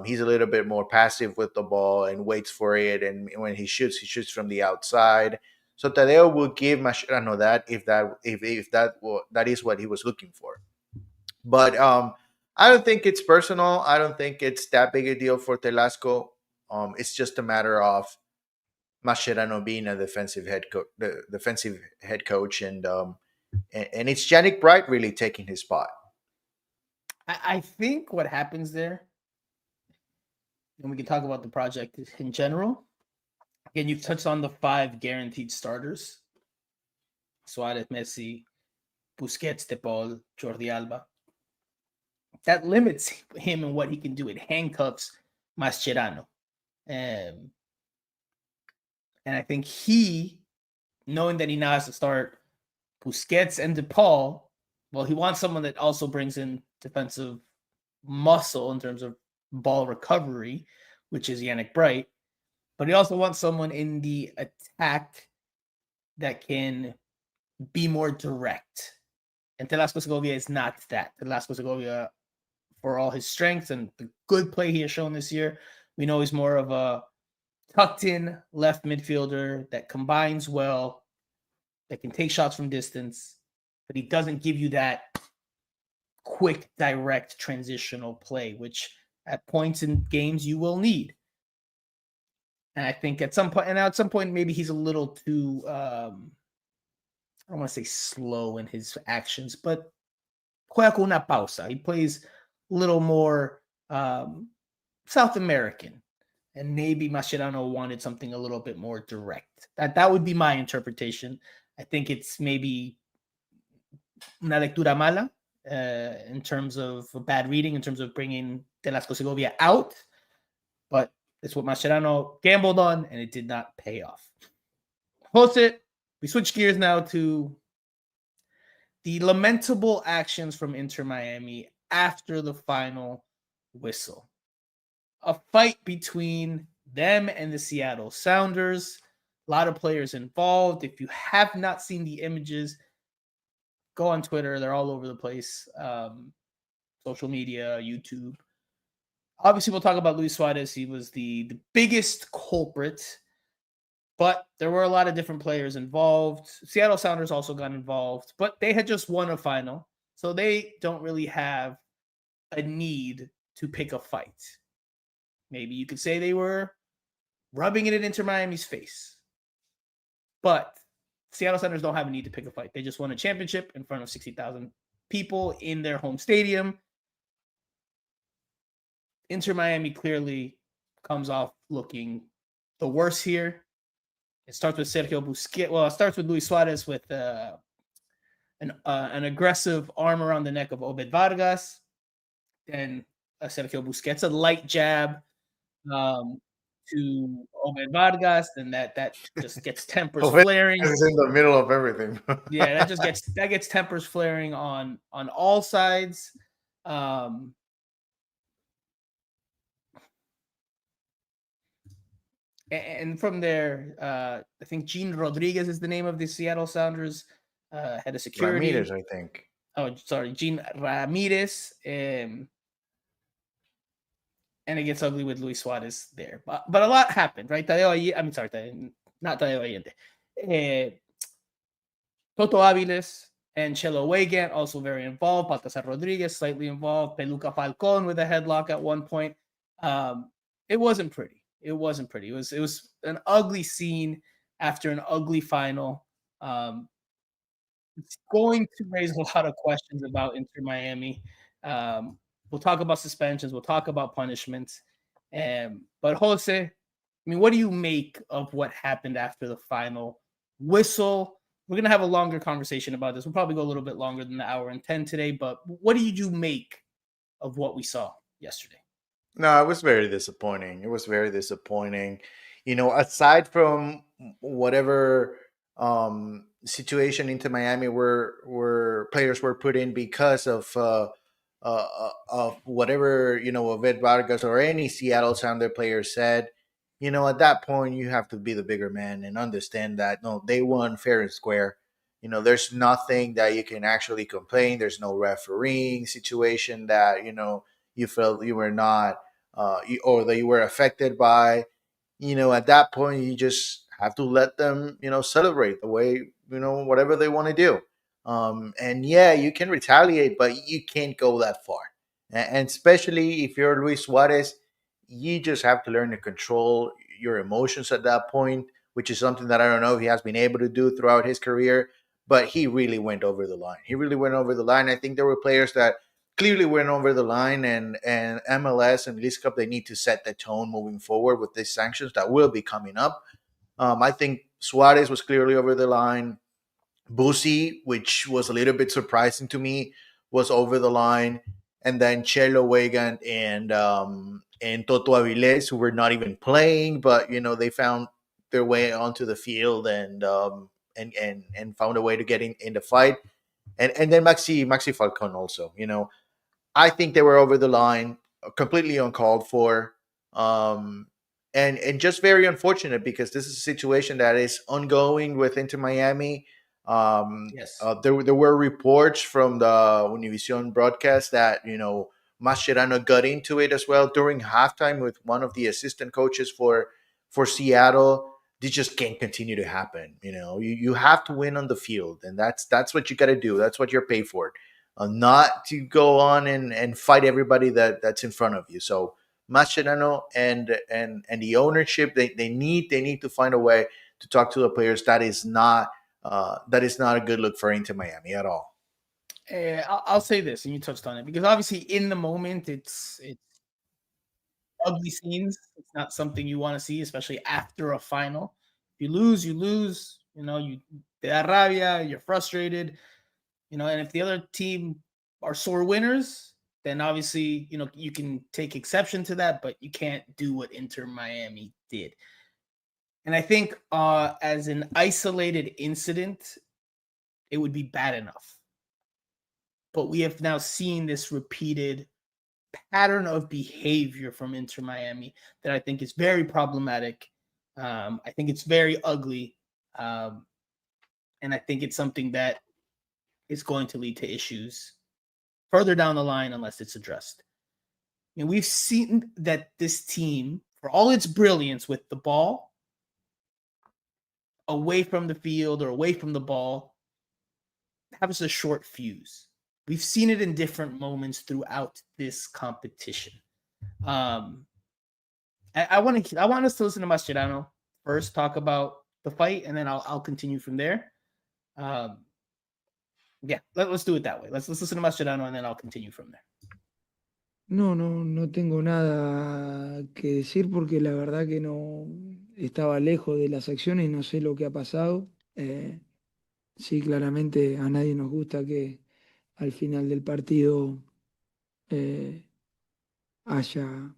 He's a little bit more passive with the ball and waits for it. And when he shoots from the outside. So Tadeo will give Mascherano that if that is what he was looking for. But I don't think it's personal. I don't think it's that big a deal for Telasco. It's just a matter of Mascherano being a defensive head coach, and it's Yannick Bright really taking his spot. I think what happens there, and we can talk about the project in general. Again, you've touched on the 5 guaranteed starters: Suarez, Messi, Busquets, De Paul, Jordi Alba. That limits him and what he can do. It handcuffs Mascherano. And I think he, knowing that he now has to start Busquets and De Paul, well, he wants someone that also brings in defensive muscle in terms of ball recovery, which is Yannick Bright. But he also wants someone in the attack that can be more direct. And Telasco Segovia is not that. Telasco Segovia, for all his strengths and the good play he has shown this year, we know he's more of a tucked-in left midfielder that combines well, that can take shots from distance, but he doesn't give you that quick, direct, transitional play, which at points in games you will need. And I think at some point, maybe he's a little too, I don't want to say slow in his actions, but juega con una pausa. He plays a little more South American. And maybe Mascherano wanted something a little bit more direct. That would be my interpretation. I think it's maybe una lectura mala in terms of bad reading, in terms of bringing Telasco Segovia out. But it's what Mascherano gambled on, and it did not pay off. Jose, we switch gears now to the lamentable actions from Inter Miami after the final whistle. A fight between them and the Seattle Sounders. A lot of players involved. If you have not seen the images, go on Twitter. They're all over the place. Social media, YouTube. Obviously, we'll talk about Luis Suarez. He was the biggest culprit, but there were a lot of different players involved. Seattle Sounders also got involved, but they had just won a final, so they don't really have a need to pick a fight. Maybe you could say they were rubbing it in Inter Miami's face. But Seattle Sounders don't have a need to pick a fight. They just won a championship in front of 60,000 people in their home stadium. Inter Miami clearly comes off looking the worst here. It starts with Sergio Busquets. Well, it starts with Luis Suarez with an aggressive arm around the neck of Obed Vargas. Then Sergio Busquets, a light jab to Obed Vargas, and that just gets tempers flaring. It's in the middle of everything. Yeah, that gets tempers flaring on all sides. And from there, I think Gene Rodriguez is the name of the Seattle Sounders head of security. Ramirez, I think. Oh, sorry, Gene Ramirez. And it gets ugly with Luis Suarez there. But a lot happened, right? Not Tadeo Allende. Toto Aviles and Chelo Weigand also very involved. Baltasar Rodriguez slightly involved. Peluca Falcon with a headlock at one point. It wasn't pretty. It wasn't pretty. It was an ugly scene after an ugly final. It's going to raise a lot of questions about Inter Miami. We'll talk about suspensions. We'll talk about punishments. But Jose, I mean, what do you make of what happened after the final whistle? We're going to have a longer conversation about this. We'll probably go a little bit longer than the hour and 10 today. But what do you make of what we saw yesterday? No, it was very disappointing. It was very disappointing. Aside from whatever situation into Miami where players were put in because of whatever Obed Vargas or any Seattle Sounder player said, at that point you have to be the bigger man and understand that no, they won fair and square. There's nothing that you can actually complain. There's no refereeing situation that you felt you were not or that you were affected by. At that point you just have to let them celebrate the way whatever they want to do. And yeah, you can retaliate, but you can't go that far. And especially if you're Luis Suarez, you just have to learn to control your emotions at that point, which is something that I don't know if he has been able to do throughout his career. But he really went over the line. He really went over the line. I think there were players that clearly went over the line, and MLS and League Cup, they need to set the tone moving forward with these sanctions that will be coming up. I think Suarez was clearly over the line. Busi, which was a little bit surprising to me, was over the line, and then Chelo Weigand and Toto Aviles, who were not even playing, but they found their way onto the field and found a way to get in the fight, and then Maxi Falcon also. I think they were over the line, completely uncalled for, um, and just very unfortunate because this is a situation that is ongoing with Inter Miami. Yes. There were reports from the Univision broadcast that Mascherano got into it as well during halftime with one of the assistant coaches for Seattle. This just can't continue to happen. You have to win on the field, and that's what you got to do. That's what you're paid for, not to go on and fight everybody that's in front of you. So Mascherano and the ownership, they need to find a way to talk to the players. That is not a good look for Inter Miami at all. I'll say this, and you touched on it, because obviously in the moment it's ugly scenes. It's not something you want to see, especially after a final. If you lose, you lose. You te da rabia, you're frustrated. And if the other team are sore winners, then obviously, you can take exception to that, but you can't do what Inter Miami did. And I think as an isolated incident, it would be bad enough. But we have now seen this repeated pattern of behavior from Inter Miami that I think is very problematic. I think it's very ugly. And I think it's something that is going to lead to issues further down the line unless it's addressed. We've seen that this team, for all its brilliance with the ball, away from the field or away from the ball, has a short fuse. We've seen it in different moments throughout this competition. I want us to listen to Mascherano first, talk about the fight, and then I'll continue from there. Yeah, let's do it that way. Let's listen to Mascherano, and then I'll continue from there. No tengo nada que decir porque la verdad que no estaba lejos de las acciones y no sé lo que ha pasado. Sí, claramente a nadie nos gusta que al final del partido eh, haya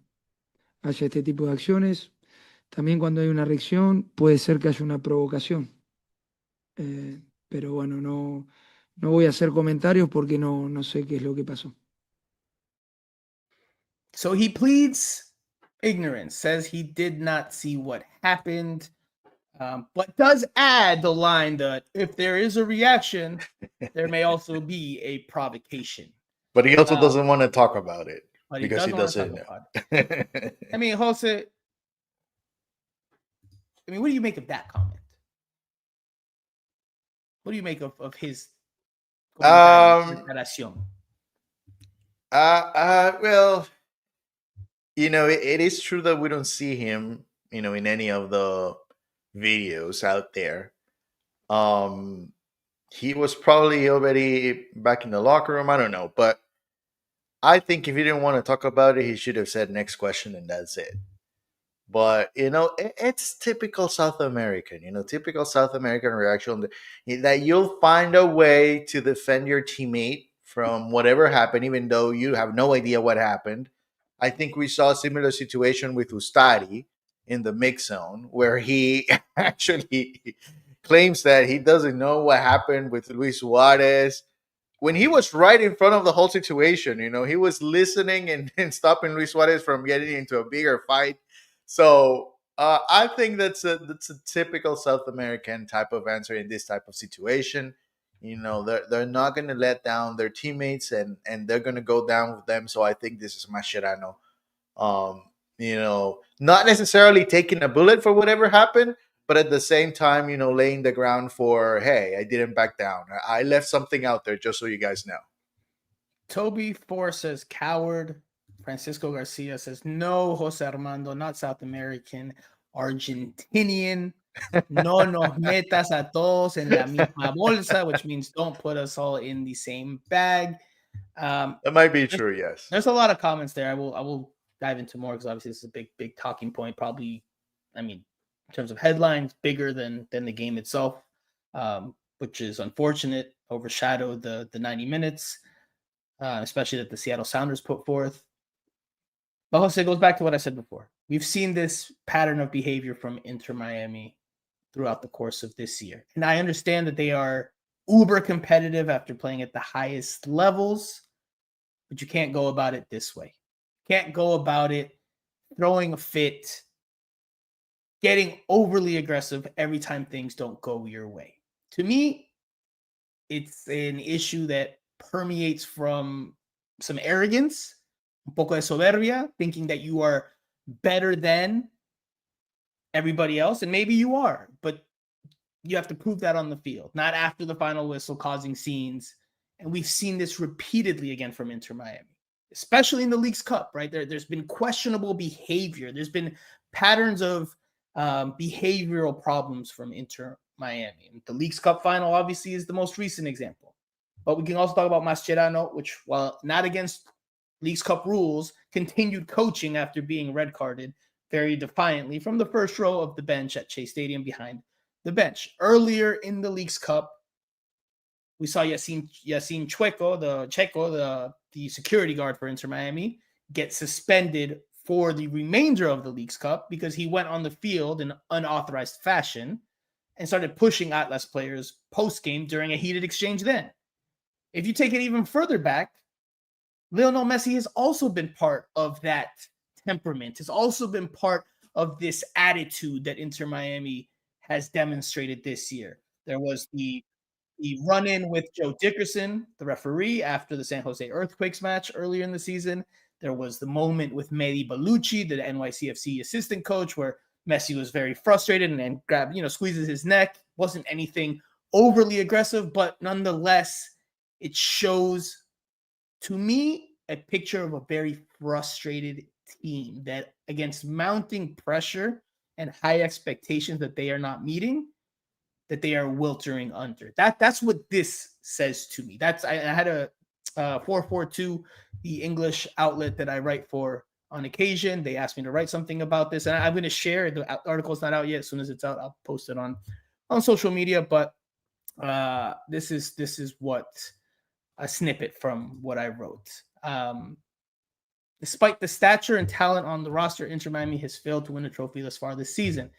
este tipo de acciones. También cuando hay una reacción puede ser que haya una provocación. Pero bueno, no voy a hacer comentarios porque no sé qué es lo que pasó. So he pleads ignorance, says he did not see what happened, but does add the line that if there is a reaction, there may also be a provocation. But he also doesn't want to talk about it because he doesn't doesn't want to talk about it. I mean, Jose, what do you make of that comment? What do you make of his declaración? Well, it is true that we don't see him, in any of the videos out there. He was probably already back in the locker room. I don't know, but I think if he didn't want to talk about it, he should have said next question and that's it. But it's typical South American, typical South American reaction that you'll find a way to defend your teammate from whatever happened, even though you have no idea what happened. I think we saw a similar situation with Ustari in the mix zone, where he actually claims that he doesn't know what happened with Luis Suarez when he was right in front of the whole situation. He was listening and stopping Luis Suarez from getting into a bigger fight. So I think that's a typical South American type of answer in this type of situation. They're not going to let down their teammates, and they're going to go down with them. So I think this is Mascherano. Not necessarily taking a bullet for whatever happened, but at the same time, laying the ground for, hey, I didn't back down. I left something out there just so you guys know. Toby Four says coward. Francisco Garcia says, no, Jose Armando, not South American, Argentinian. No nos metas a todos en la misma bolsa, which means don't put us all in the same bag. That might be true, yes. There's a lot of comments there. I will dive into more because obviously this is a big talking point. Probably, I mean, in terms of headlines, bigger than the game itself, which is unfortunate. Overshadowed the 90 minutes, especially that the Seattle Sounders put forth. But Jose, goes back to what I said before. We've seen this pattern of behavior from Inter Miami throughout the course of this year. And I understand that they are uber competitive after playing at the highest levels, but you can't go about it this way. Can't go about it throwing a fit, getting overly aggressive every time things don't go your way. To me, it's an issue that permeates from some arrogance, un poco de soberbia, thinking that you are better than everybody else, and maybe you are, but you have to prove that on the field, not after the final whistle causing scenes. And we've seen this repeatedly again from Inter Miami, especially in the League's Cup, right? There's been questionable behavior. There's been patterns of behavioral problems from Inter Miami. And the League's Cup final obviously is the most recent example. But we can also talk about Mascherano, which, while not against League's Cup rules, continued coaching after being red carded very defiantly from the first row of the bench at Chase Stadium behind the bench. Earlier in the League's Cup, we saw Yasin Checo, the security guard for Inter Miami, get suspended for the remainder of the League's Cup because he went on the field in unauthorized fashion and started pushing Atlas players post-game during a heated exchange then. If you take it even further back, Lionel Messi has also been part of that temperament, has also been part of this attitude that Inter Miami has demonstrated this year. There was the run-in with Joe Dickerson, the referee, after the San Jose Earthquakes match earlier in the season. There was the moment with Mehdi Bellucci, the NYCFC assistant coach, where Messi was very frustrated and grabbed, squeezes his neck. Wasn't anything overly aggressive, but nonetheless, it shows, to me, a picture of a very frustrated team that, against mounting pressure and high expectations that they are not meeting, that they are weltering under. That's what this says to me. I had a 442, the English outlet that I write for on occasion. They asked me to write something about this, and I'm going to share. The article's not out yet. As soon as it's out, I'll post it on social media. But this is what a snippet from what I wrote. Despite the stature and talent on the roster, Inter Miami has failed to win a trophy thus far this season.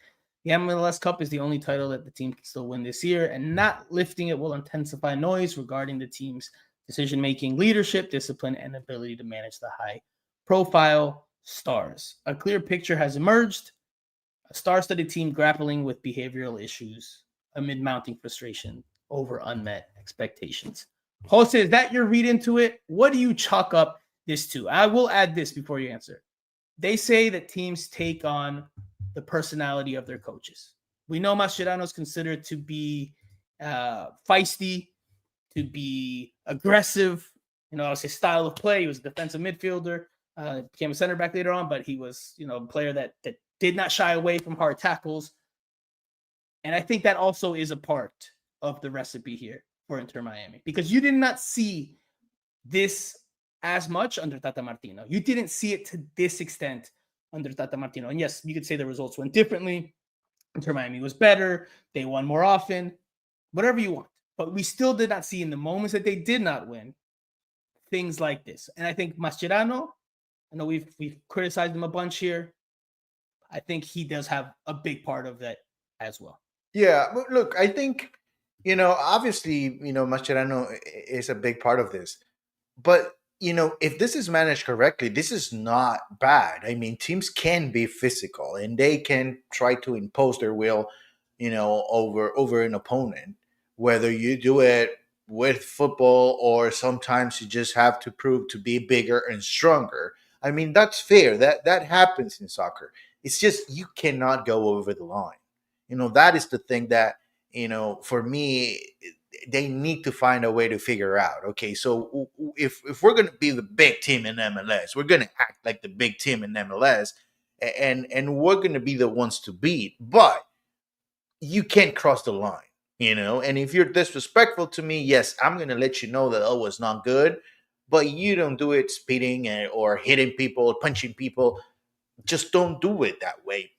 The MLS Cup is the only title that the team can still win this year, and not lifting it will intensify noise regarding the team's decision-making, leadership, discipline, and ability to manage the high-profile stars. A clear picture has emerged, a star-studded team grappling with behavioral issues amid mounting frustration over unmet expectations. Jose, is that your read into it? What do you chalk up this to? I will add this before you answer. They say that teams take on the personality of their coaches. We know Mascherano is considered to be feisty, to be aggressive. It's his style of play. He was a defensive midfielder, became a center back later on, but he was, a player that did not shy away from hard tackles. And I think that also is a part of the recipe here for Inter Miami, because you did not see this as much under Tata Martino. You didn't see it to this extent under Tata Martino. And yes, you could say the results went differently. Inter Miami was better. They won more often. Whatever you want. But we still did not see, in the moments that they did not win, things like this. And I think Mascherano, I know we've criticized him a bunch here. I think he does have a big part of that as well. Yeah, but look, I think, obviously, Mascherano is a big part of this. But if this is managed correctly, this is not bad. I mean, teams can be physical and they can try to impose their will, over an opponent. Whether you do it with football or sometimes you just have to prove to be bigger and stronger. I mean, that's fair. That happens in soccer. It's just you cannot go over the line. That is the thing that, for me, they need to find a way to figure out, okay, so if we're going to be the big team in MLS, we're going to act like the big team in MLS, and we're going to be the ones to beat, but you can't cross the line, and if you're disrespectful to me, yes, I'm going to let you know that it was not good, but you don't do it speeding or hitting people, punching people. Just don't do it that way.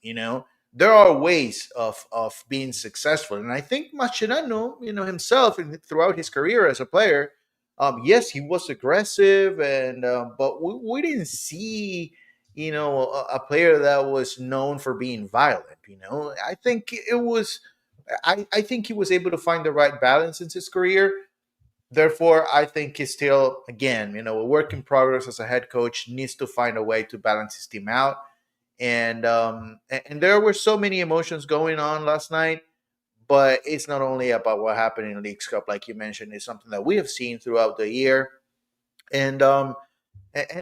There are ways of being successful, and I think Mascherano, himself, and throughout his career as a player, yes, he was aggressive, and but we didn't see a player that was known for being violent. I think it was I think he was able to find the right balance in his career. Therefore, I think he's still, again, a work in progress as a head coach, needs to find a way to balance his team out. And there were so many emotions going on last night, but it's not only about what happened in the Leagues Cup, like you mentioned. It's something that we have seen throughout the year. And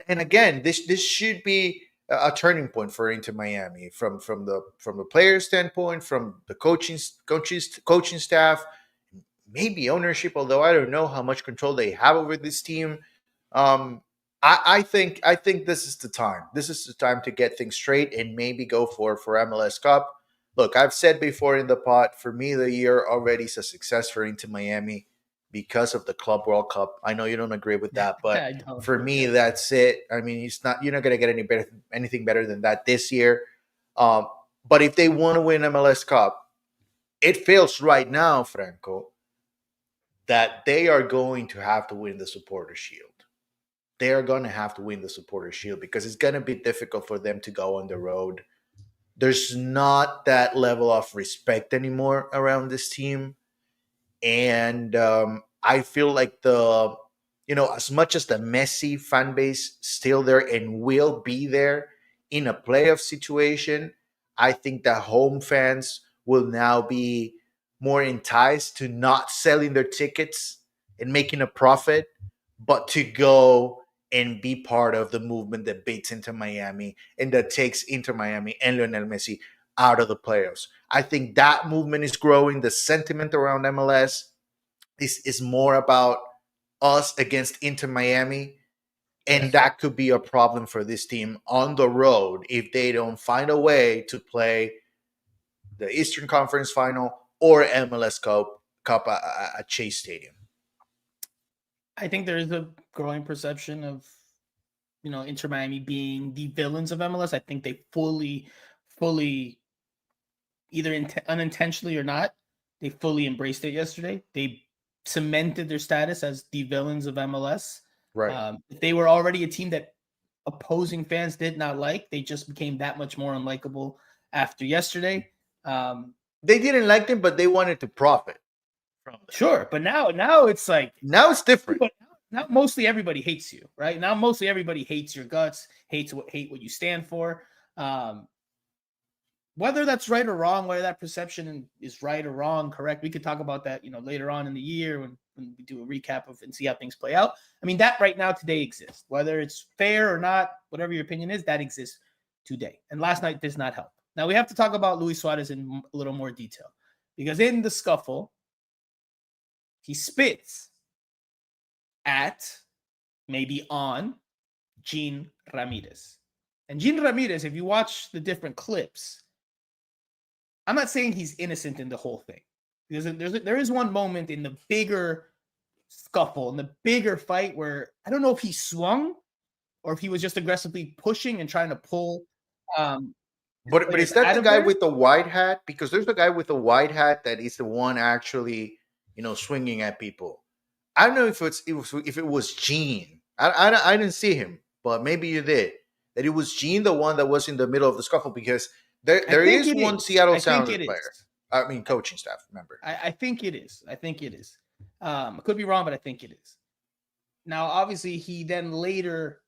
again, this should be a turning point for Inter Miami from the player standpoint, from the coaching staff, maybe ownership, although I don't know how much control they have over this team. I think this is the time. This is the time to get things straight and maybe go for MLS Cup. Look, I've said before in the pod, for me, the year already is a success for Inter Miami because of the Club World Cup. I know you don't agree with that, but I don't. for me, that's it. I mean, you're not gonna get anything better than that this year. But if they want to win MLS Cup, it feels right now, Franco, that they are going to have to win the Supporter Shield. They are going to have to win the Supporter Shield because it's going to be difficult for them to go on the road. There's not that level of respect anymore around this team. And I feel like as much as the Messi fan base still there and will be there in a playoff situation, I think that home fans will now be more enticed to not selling their tickets and making a profit, but to go and be part of the movement that beats Inter Miami and that takes Inter Miami and Lionel Messi out of the playoffs. I think that movement is growing. The sentiment around MLS is more about us against Inter Miami. And Yes. that could be a problem for this team on the road if they don't find a way to play the Eastern Conference Final or MLS Cup at Chase Stadium. I think there is a growing perception of, Inter Miami being the villains of MLS. I think they fully, either unintentionally or not, they fully embraced it yesterday. They cemented their status as the villains of MLS. Right. If they were already a team that opposing fans did not like, they just became that much more unlikable after yesterday. They didn't like them, but they wanted to profit from them. Sure, but now it's like Now it's different. But now mostly everybody hates you, right? Now mostly everybody hates your guts, hate what you stand for. Whether that's right or wrong, whether that perception is right or wrong, correct, we could talk about that, later on in the year when we do a recap of and see how things play out. I mean, that right now today exists. Whether it's fair or not, whatever your opinion is, that exists today. And last night does not help. Now we have to talk about Luis Suarez in a little more detail because in the scuffle, he spits at, maybe on, Gene Ramirez. And Gene Ramirez, if you watch the different clips, I'm not saying he's innocent in the whole thing. Because there is one moment in the bigger scuffle, in the bigger fight, where I don't know if he swung or if he was just aggressively pushing and trying to pull. But is that the guy with the white hat? Because there's a guy with a white hat that is the one actually, swinging at people. I don't know if it was Gene. I didn't see him, but maybe you did. That it was Gene, the one that was in the middle of the scuffle, because there is one Seattle Sounders player. I mean, coaching staff member. I think it is. I could be wrong, but I think it is. Now, obviously, he then later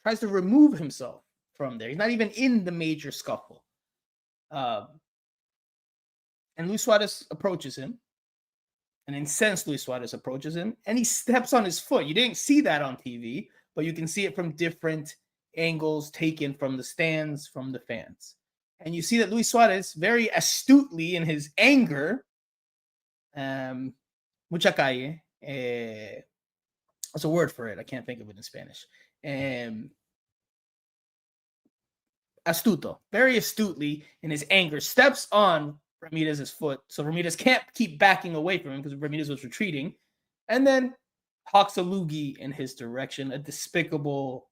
tries to remove himself from there. He's not even in the major scuffle. And Luis Suarez approaches him. An incensed Luis Suarez approaches him, and he steps on his foot. You didn't see that on TV, but you can see it from different angles taken from the stands, from the fans. And you see that Luis Suarez, very astutely in his anger, mucha calle. There's a word for it. I can't think of it in Spanish. Astuto, very astutely in his anger, steps on Ramirez's foot. So Ramirez can't keep backing away from him because Ramirez was retreating. And then hawks a loogie in his direction, a despicable,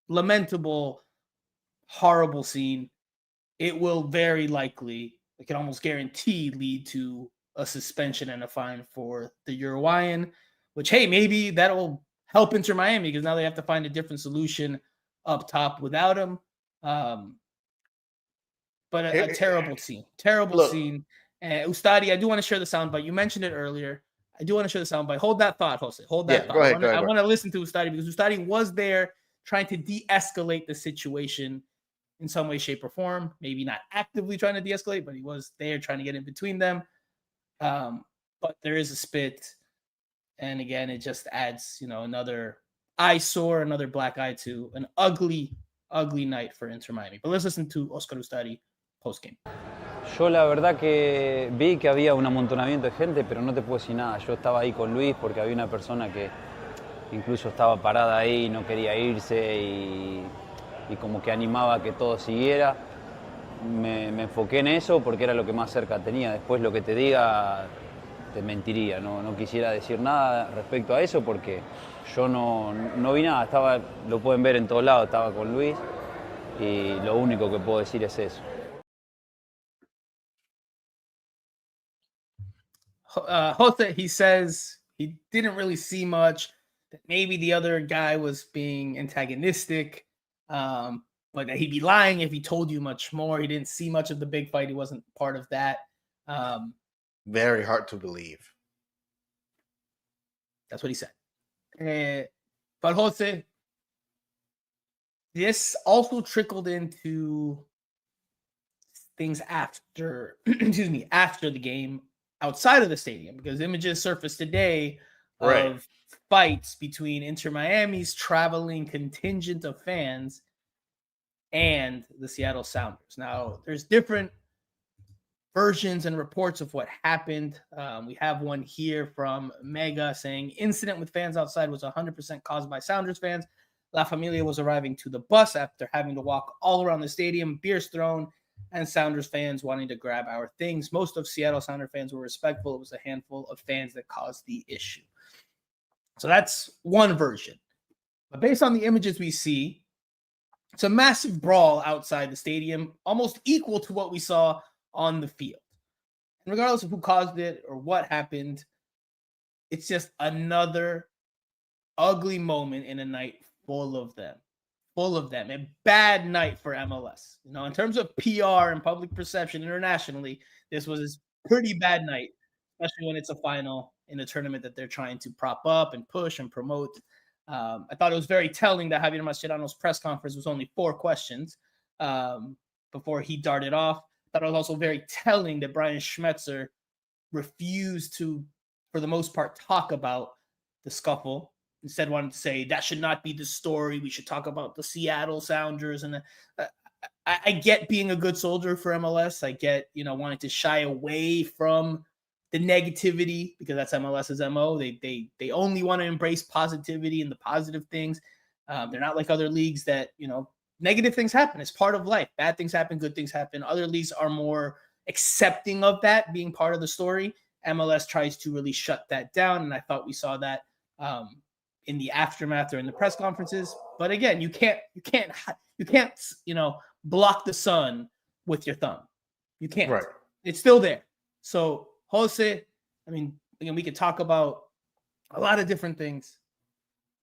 lamentable, horrible scene. It will very likely, I can almost guarantee, lead to a suspension and a fine for the Uruguayan, which, hey, maybe that'll help Inter Miami because now they have to find a different solution up top without him. But a terrible scene. Terrible scene. Ustadi, I do want to share the soundbite. You mentioned it earlier. I do want to share the soundbite. Hold that thought, Jose. Hold that thought. Go ahead, I want to listen to Ustadi because Ustadi was there trying to de-escalate the situation in some way, shape, or form. Maybe not actively trying to de-escalate, but he was there trying to get in between them. But there is a spit. And again, it just adds, another eyesore, another black eye to an ugly, ugly night for Inter Miami. But let's listen to Oscar Ustadi postgame. Yo la verdad que vi que había un amontonamiento de gente, pero no te puedo decir nada. Yo estaba ahí con Luis porque había una persona que incluso estaba parada ahí, no quería irse y como que animaba a que todo siguiera. Me enfoqué en eso porque era lo que más cerca tenía. Después lo que te diga te mentiría. No quisiera decir nada respecto a eso porque yo no vi nada. Lo pueden ver en todos lados, estaba con Luis y lo único que puedo decir es eso. Jose, he says he didn't really see much, that maybe the other guy was being antagonistic, but that he'd be lying if he told you much more. He didn't see much of the big fight. He wasn't part of that. Very hard to believe. That's what he said. But Jose, this also trickled into things after, after the game, outside of the stadium, because images surfaced today of fights between Inter Miami's traveling contingent of fans and the Seattle Sounders. Now, there's different versions and reports of what happened. We have one here from Mega saying incident with fans outside was 100% caused by Sounders fans. La Familia was arriving to the bus after having to walk all around the stadium, beers thrown, and Sounders fans wanting to grab our things. Most of Seattle Sounder fans were respectful. It was a handful of fans that caused the issue. So that's one version. But based on the images we see, it's a massive brawl outside the stadium, almost equal to what we saw on the field. And regardless of who caused it or what happened, it's just another ugly moment in a night full of them. A bad night for MLS. In terms of PR and public perception internationally, this was a pretty bad night, especially when it's a final in a tournament that they're trying to prop up and push and promote. I thought it was very telling that Javier Mascherano's press conference was only 4 questions before he darted off. I thought it was also very telling that Brian Schmetzer refused to, for the most part, talk about the scuffle. Instead, wanted to say that should not be the story. We should talk about the Seattle Sounders. And I get being a good soldier for MLS. I get, wanting to shy away from the negativity because that's MLS's MO. They only want to embrace positivity and the positive things. They're not like other leagues that, negative things happen. It's part of life. Bad things happen, good things happen. Other leagues are more accepting of that being part of the story. MLS tries to really shut that down. And I thought we saw that in the aftermath or in the press conferences. But again, you can't, block the sun with your thumb. You can't. Right. It's still there. So Jose, again, we could talk about a lot of different things.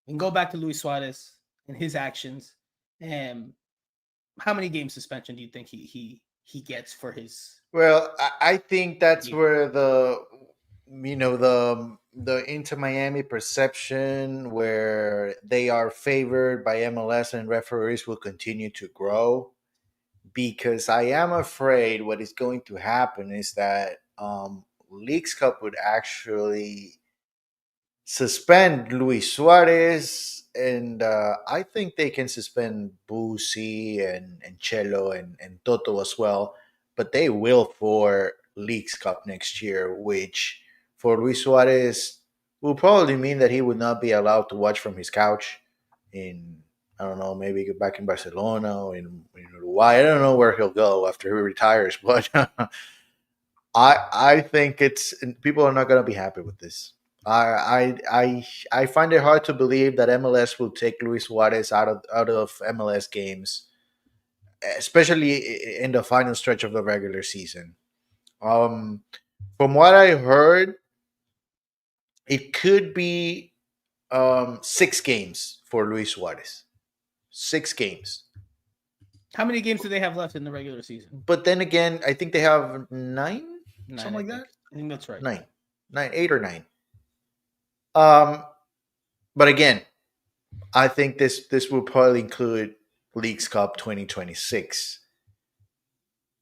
We can go back to Luis Suarez and his actions. And how many game suspension do you think he gets for his? Well, I think that's where the Inter Miami perception where they are favored by MLS and referees will continue to grow, because I am afraid what is going to happen is that Leagues Cup would actually suspend Luis Suarez, and I think they can suspend Busi and Cello and Toto as well, but they will for Leagues Cup next year, which for Luis Suarez will probably mean that he would not be allowed to watch from his couch in, I don't know, maybe back in Barcelona or in Uruguay. I don't know where he'll go after he retires, but I think people are not going to be happy with this. I find it hard to believe that MLS will take Luis Suarez out of MLS games, especially in the final stretch of the regular season. From what I heard, it could be 6 games for Luis Suarez. 6 games. How many games do they have left in the regular season? But then again, I think they have 9, something like that. I think that's right. 9, 8 or 9. But again, I think this will probably include Leagues Cup 2026.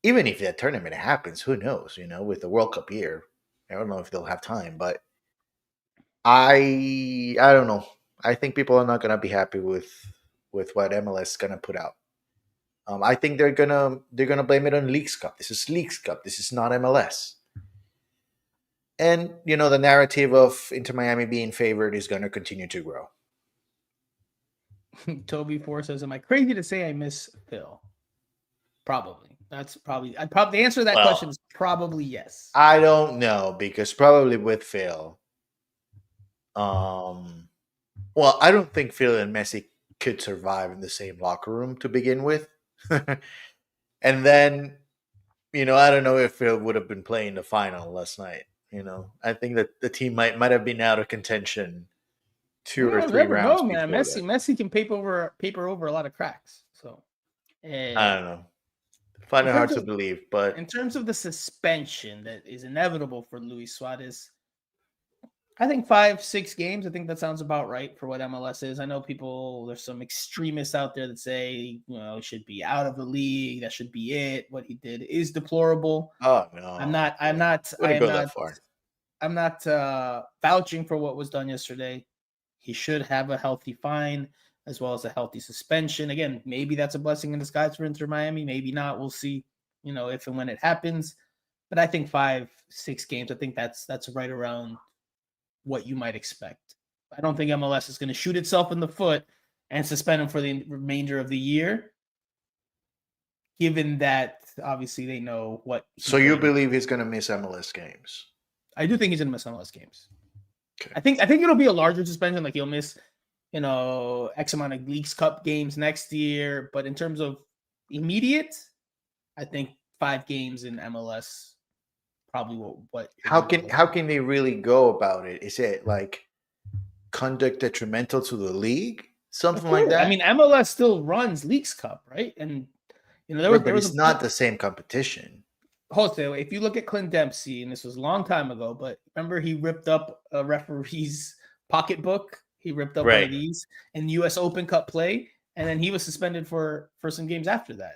Even if that tournament happens, who knows? With the World Cup year, I don't know if they'll have time, but I don't know. I think people are not gonna be happy with what MLS is gonna put out. I think they're gonna blame it on Leagues Cup. This is Leagues Cup. This is not MLS. And the narrative of Inter Miami being favored is gonna continue to grow. Toby Four says, "Am I crazy to say I miss Phil?" Probably. That's probably. The answer to that question is probably yes. I don't know, because probably with Phil. Well, I don't think Phil and Messi could survive in the same locker room to begin with. And then, I don't know if Phil would have been playing the final last night. I think that the team might have been out of contention 2 or 3 rounds. Man. Messi can paper over a lot of cracks. So I don't know. Find it hard to believe, but in terms of the suspension that is inevitable for Luis Suarez, I think 5-6 games. I think that sounds about right for what MLS is. I know there's some extremists out there that say, he should be out of the league. That should be it. What he did is deplorable. Oh no, I'm not vouching for what was done yesterday. He should have a healthy fine as well as a healthy suspension. Again, maybe that's a blessing in disguise for Inter Miami. Maybe not. We'll see, if and when it happens. But I think 5-6 games, I think that's right around what you might expect. I don't think MLS is going to shoot itself in the foot and suspend him for the remainder of the year, given that obviously they know what. So you believe he's going to miss MLS games? I do think he's going to miss MLS games. Okay. I think it'll be a larger suspension, like he'll miss, X amount of Leagues Cup games next year. But in terms of immediate, I think 5 games in MLS. Probably what how can they really go about it? Is it like conduct detrimental to the league, something like that? I mean, MLS still runs Leagues Cup, right? And it's not the same competition. Jose, if you look at Clint Dempsey, and this was a long time ago, but remember he ripped up a referee's pocketbook. He ripped up one of these in U.S. Open Cup play, and then he was suspended for some games after that.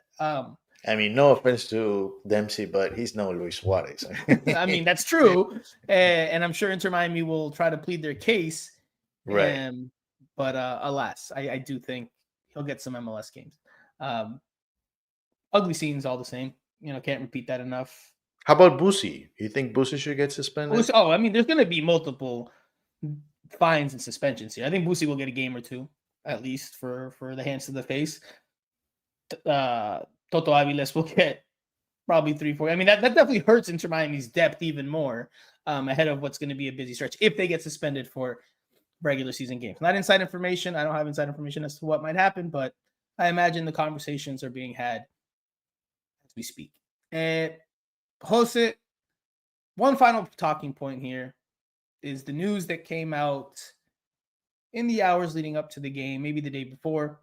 I mean, no offense to Dempsey, but he's no Luis Suarez. I mean, that's true. And I'm sure Inter Miami will try to plead their case. Right. But alas, I do think he'll get some MLS games. Ugly scenes all the same. Can't repeat that enough. How about Busi? You think Busi should get suspended? I mean, there's going to be multiple fines and suspensions here. I think Busi will get a game or 2, at least, for the hands to the face. Toto Aviles will get probably 3-4. I mean, that definitely hurts Inter Miami's depth even more ahead of what's going to be a busy stretch if they get suspended for regular season games. Not inside information. I don't have inside information as to what might happen, but I imagine the conversations are being had as we speak. And Jose, one final talking point here is the news that came out in the hours leading up to the game, maybe the day before.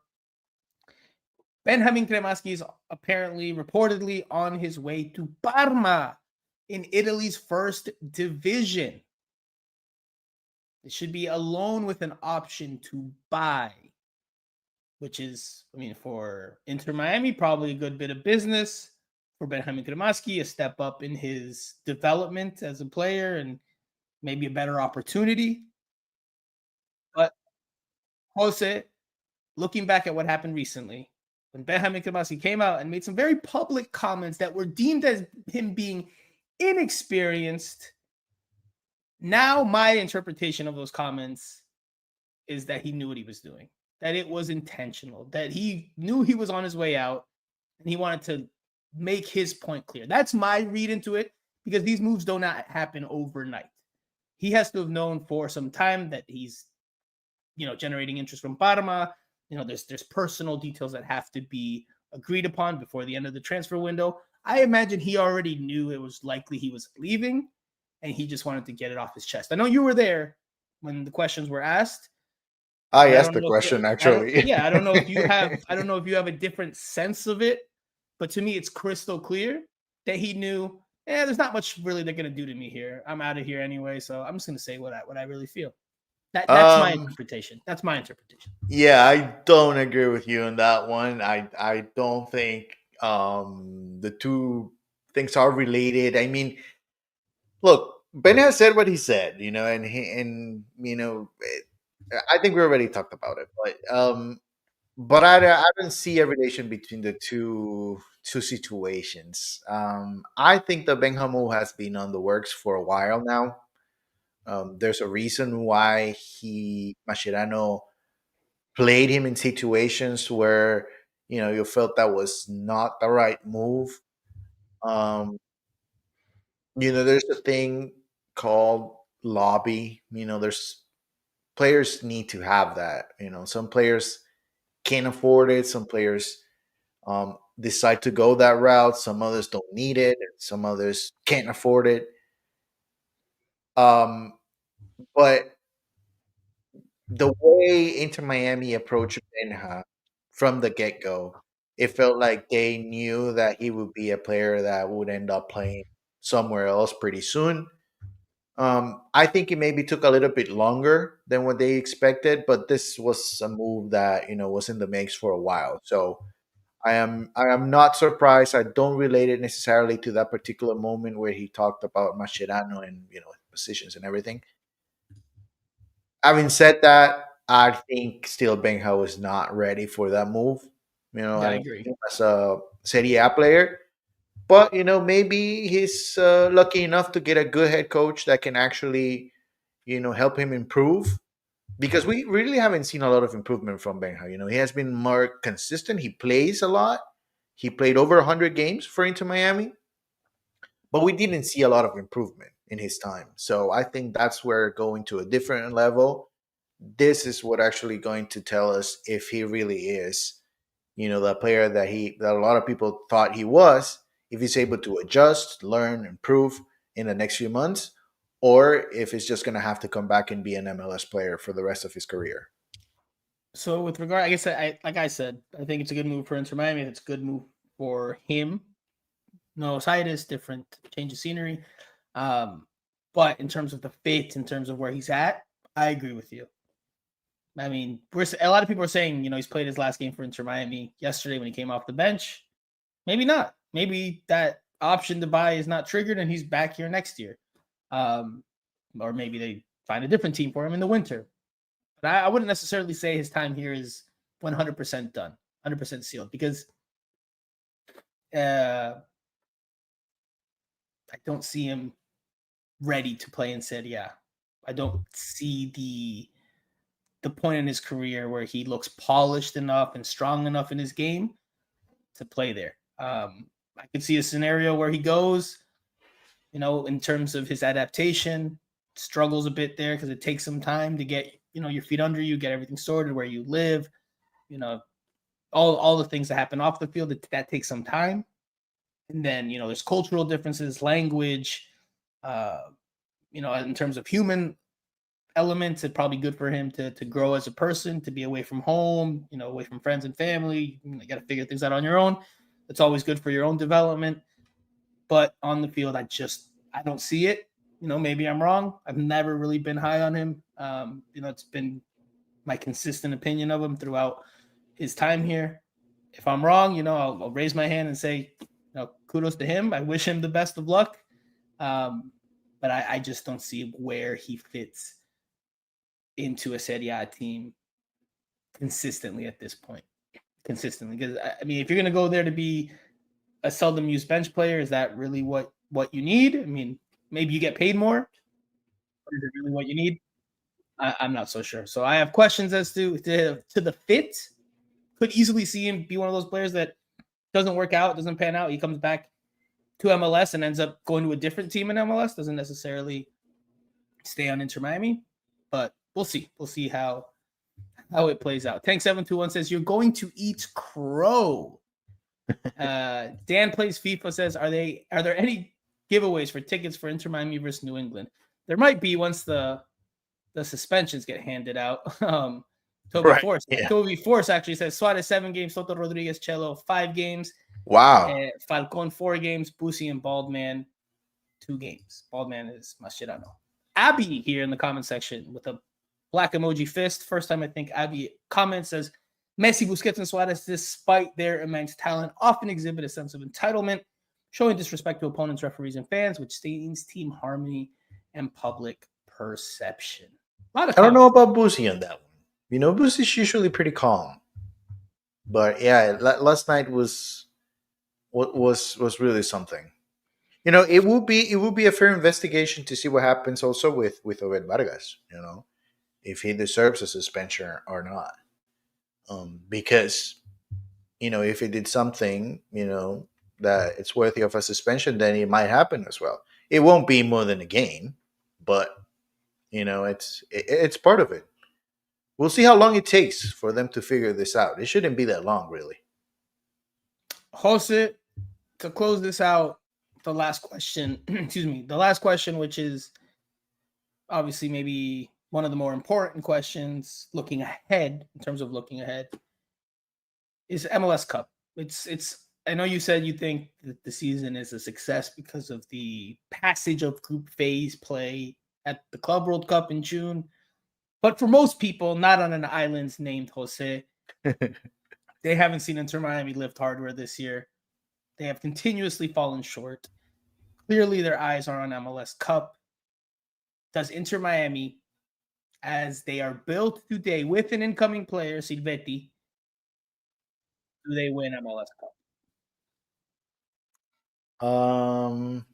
Benja Cremaschi is reportedly on his way to Parma in Italy's first division. It should be a loan with an option to buy, which is, for Inter Miami, probably a good bit of business. For Benja Cremaschi, a step up in his development as a player and maybe a better opportunity. But Jose, looking back at what happened recently, when Benja Cremaschi came out and made some very public comments that were deemed as him being inexperienced, Now, my interpretation of those comments is that he knew what he was doing, that it was intentional, that he knew he was on his way out, and he wanted to make his point clear. That's my read into it, because these moves do not happen overnight. He has to have known for some time that he's, generating interest from Parma. There's personal details that have to be agreed upon before the end of the transfer window. I imagine he already knew it was likely he was leaving, and he just wanted to get it off his chest. I know you were there when the questions were asked. I asked the question, actually. I don't know if you have a different sense of it, but to me, it's crystal clear that he knew, there's not much really they're gonna do to me here. I'm out of here anyway, so I'm just gonna say what I really feel. That's my interpretation. That's my interpretation. Yeah, I don't agree with you on that one. I don't think the two things are related. I mean, look, Ben has said what he said, and I think we already talked about it, but I don't see a relation between the two situations. I think the Benja move has been on the works for a while now. There's a reason why Mascherano played him in situations where you felt that was not the right move. There's a thing called lobby. There's players need to have that. Some players can't afford it. Some players decide to go that route. Some others don't need it. And some others can't afford it. But the way Inter Miami approached Benja from the get-go, it felt like they knew that he would be a player that would end up playing somewhere else pretty soon. I think it maybe took a little bit longer than what they expected, but this was a move that was in the mix for a while. So I am not surprised. I don't relate it necessarily to that particular moment where he talked about Mascherano and positions and everything. Having said that, I think still Benja was not ready for that move. I agree. As a Serie A player, but maybe he's lucky enough to get a good head coach that can actually, help him improve. Because we really haven't seen a lot of improvement from Benja. He has been more consistent. He plays a lot. He played over 100 games for Inter Miami, but we didn't see a lot of improvement in his time. So I think that's where going to a different level. This is what actually going to tell us if he really is, the player that a lot of people thought he was. If he's able to adjust, learn, improve in the next few months, or if he's just going to have to come back and be an MLS player for the rest of his career. So with regard, I guess, like I said, I think it's a good move for Inter Miami. It's a good move for him. No Suarez, different change of scenery. But in terms of the fit, in terms of where he's at, I agree with you. I mean, a lot of people are saying, he's played his last game for Inter Miami yesterday when he came off the bench. Maybe not. Maybe that option to buy is not triggered and he's back here next year. Or maybe they find a different team for him in the winter. But I wouldn't necessarily say his time here is 100% done, 100% sealed, because I don't see him ready to play in Serie A. I don't see the point in his career where he looks polished enough and strong enough in his game to play there. I could see a scenario where he goes, in terms of his adaptation, struggles a bit there because it takes some time to get, your feet under you, get everything sorted, where you live, all the things that happen off the field, that takes some time. And then, there's cultural differences, language, in terms of human elements, it's probably good for him to grow as a person, to be away from home, away from friends and family. You got to figure things out on your own. It's always good for your own development. But on the field, I don't see it. Maybe I'm wrong. I've never really been high on him. It's been my consistent opinion of him throughout his time here. If I'm wrong, I'll raise my hand and say, kudos to him. I wish him the best of luck. But I just don't see where he fits into a Serie A team consistently at this point. Because, I mean, if you're going to go there to be a seldom used bench player, is that really what you need? I mean, maybe you get paid more, is it really what you need? I'm not so sure. So I have questions as to the fit. Could easily see him be one of those players that doesn't work out, doesn't pan out. He comes back to MLS and ends up going to a different team in MLS. Doesn't necessarily stay on Inter Miami, but we'll see. We'll see how it plays out. Tank721 says you're going to eat crow. Dan plays FIFA says, are there any giveaways for tickets for Inter Miami versus New England? There might be once the suspensions get handed out. Toby Force actually says Suarez 7 games, Soto Rodriguez Cello 5 games. Wow. Falcon 4 games, Busi and Baldman 2 games. Baldman is Mascherano. Abby here in the comment section with a black emoji fist. First time I think Abby comments says Messi, Busquets, and Suarez, despite their immense talent, often exhibit a sense of entitlement, showing disrespect to opponents, referees, and fans, which stains team harmony and public perception. I don't know about Busi on that one. You know, Busi's usually pretty calm, but yeah, last night was really something. You know, it would be a fair investigation to see what happens also with Obed Vargas. You know, if he deserves a suspension or not, because you know, if he did something, you know, that it's worthy of a suspension, then it might happen as well. It won't be more than a game, but you know, it's part of it. We'll see how long it takes for them to figure this out. It shouldn't be that long, really. Jose, to close this out, the last question, the last question, which is obviously maybe one of the more important questions looking ahead, in terms of looking ahead, is MLS Cup. It's. I know you said you think that the season is a success because of the passage of group phase play at the Club World Cup in June. But for most people, not on an island named Jose, they haven't seen Inter Miami lift hardware this year. They have continuously fallen short. Clearly, their eyes are on MLS Cup. Does Inter Miami, as they are built today with an incoming player, Silvetti, do they win MLS Cup? And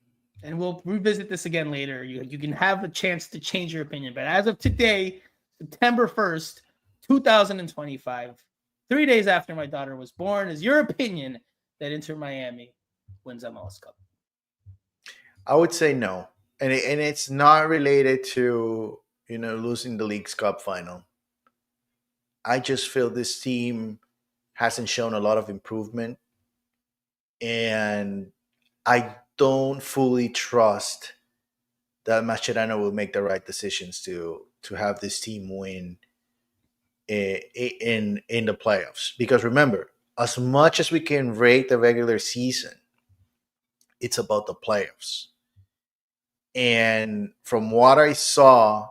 we'll revisit this again later. You can have a chance to change your opinion. But as of today, September 1st, 2025, 3 days after my daughter was born, is your opinion that Inter Miami wins MLS Cup? I would say no. And it's not related to, you know, losing the League's Cup final. I just feel this team hasn't shown a lot of improvement. And I don't fully trust that Mascherano will make the right decisions to have this team win in the playoffs. Because remember, as much as we can rate the regular season, it's about the playoffs. And from what I saw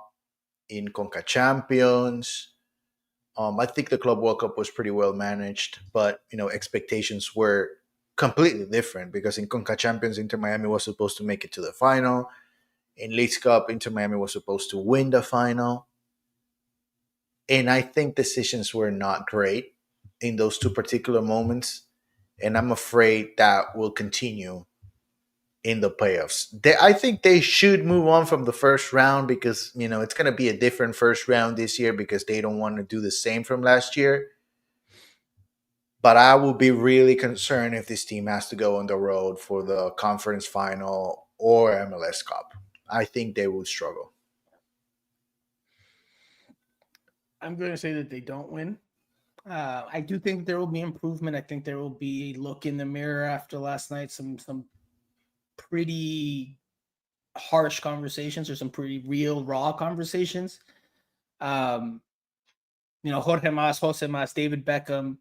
in Conca Champions, I think the Club World Cup was pretty well managed, but you know, expectations were completely different because in Conca Champions, Inter Miami was supposed to make it to the final. In Leagues Cup, Inter Miami was supposed to win the final. And I think decisions were not great in those two particular moments. And I'm afraid that will continue in the playoffs. I think they should move on from the first round because, you know, it's going to be a different first round this year because they don't want to do the same from last year. But I will be really concerned if this team has to go on the road for the conference final or MLS Cup. I think they will struggle. I'm going to say that they don't win. I do think there will be improvement. I think there will be a look in the mirror after last night. Some pretty harsh conversations or some pretty real, raw conversations. You know, Jorge Mas, Jose Mas, David Beckham,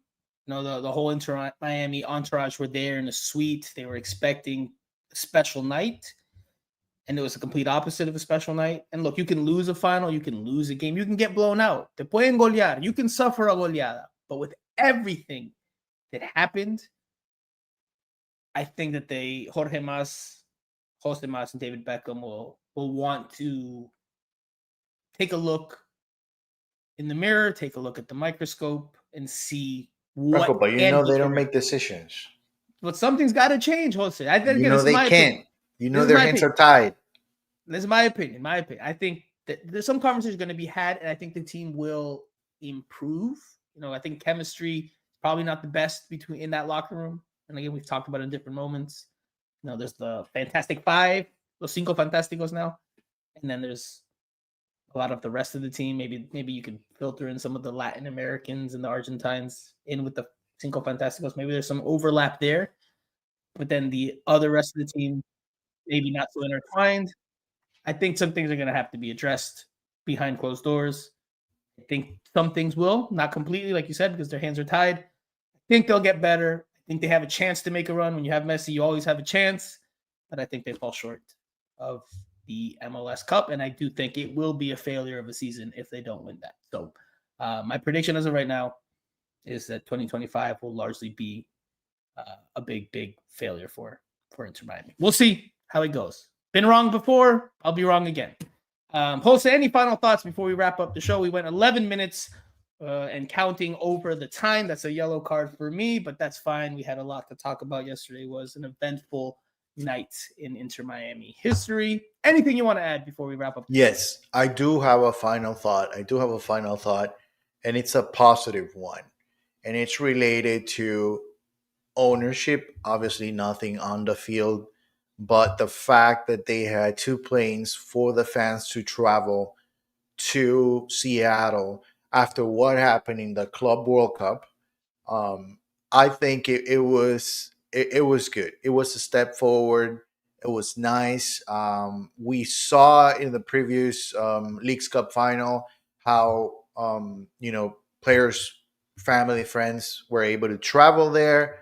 you know, the whole Inter Miami entourage were there in a suite. They were expecting a special night. And it was a complete opposite of a special night. And look, you can lose a final, you can lose a game, you can get blown out. Te pueden golear, you can suffer a goleada. But with everything that happened, I think that Jorge Mas, Jose Mas, and David Beckham will want to take a look in the mirror, take a look at the microscope, and see what. But you know they don't make decisions. But something's got to change, Jose. I think you know they can't. Opinion. You know their hands are tied. This is my opinion. I think there's some conversations going to be had, and I think the team will improve. I think chemistry is probably not the best in that locker room. And again, we've talked about it in different moments. There's the Fantastic Five, los Cinco Fantásticos now, and then there's a lot of the rest of the team. Maybe you could filter in some of the Latin Americans and the Argentines in with the Cinco Fantásticos. Maybe there's some overlap there, but then the other rest of the team maybe not so intertwined. I think some things are going to have to be addressed behind closed doors. I think some things will, not completely, like you said, because their hands are tied. I think they'll get better. I think they have a chance to make a run. When you have Messi, you always have a chance, but I think they fall short of the MLS Cup, and I do think it will be a failure of a season if they don't win that. So my prediction as of right now is that 2025 will largely be a big failure for Inter Miami. We'll see how it goes. Been wrong before. I'll be wrong again. Jose, any final thoughts before we wrap up the show? We went 11 minutes and counting over the time. That's a yellow card for me, but that's fine. We had a lot to talk about yesterday. It was an eventful night in Inter Miami history. Anything you want to add before we wrap up? Yes, I do have a final thought. And it's a positive one. And it's related to ownership. Obviously, nothing on the field, but the fact that they had 2 planes for the fans to travel to Seattle after what happened in the Club World Cup. I think it was good. It was a step forward. It was nice. We saw in the previous Leagues Cup final how players, family, friends were able to travel there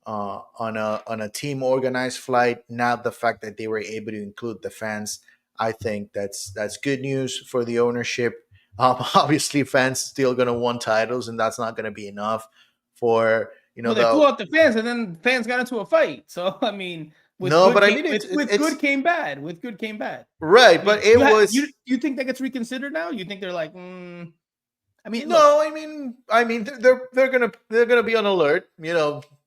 on a team organized flight. Now the fact that they were able to include the fans, I think that's good news for the ownership. Obviously, fans still gonna want titles, and that's not gonna be enough for they flew out the fans, and then fans got into a fight. So I mean, with good came bad. With good came bad. Right, but You think that gets reconsidered now? You think they're like? I mean, no. They're gonna be on alert.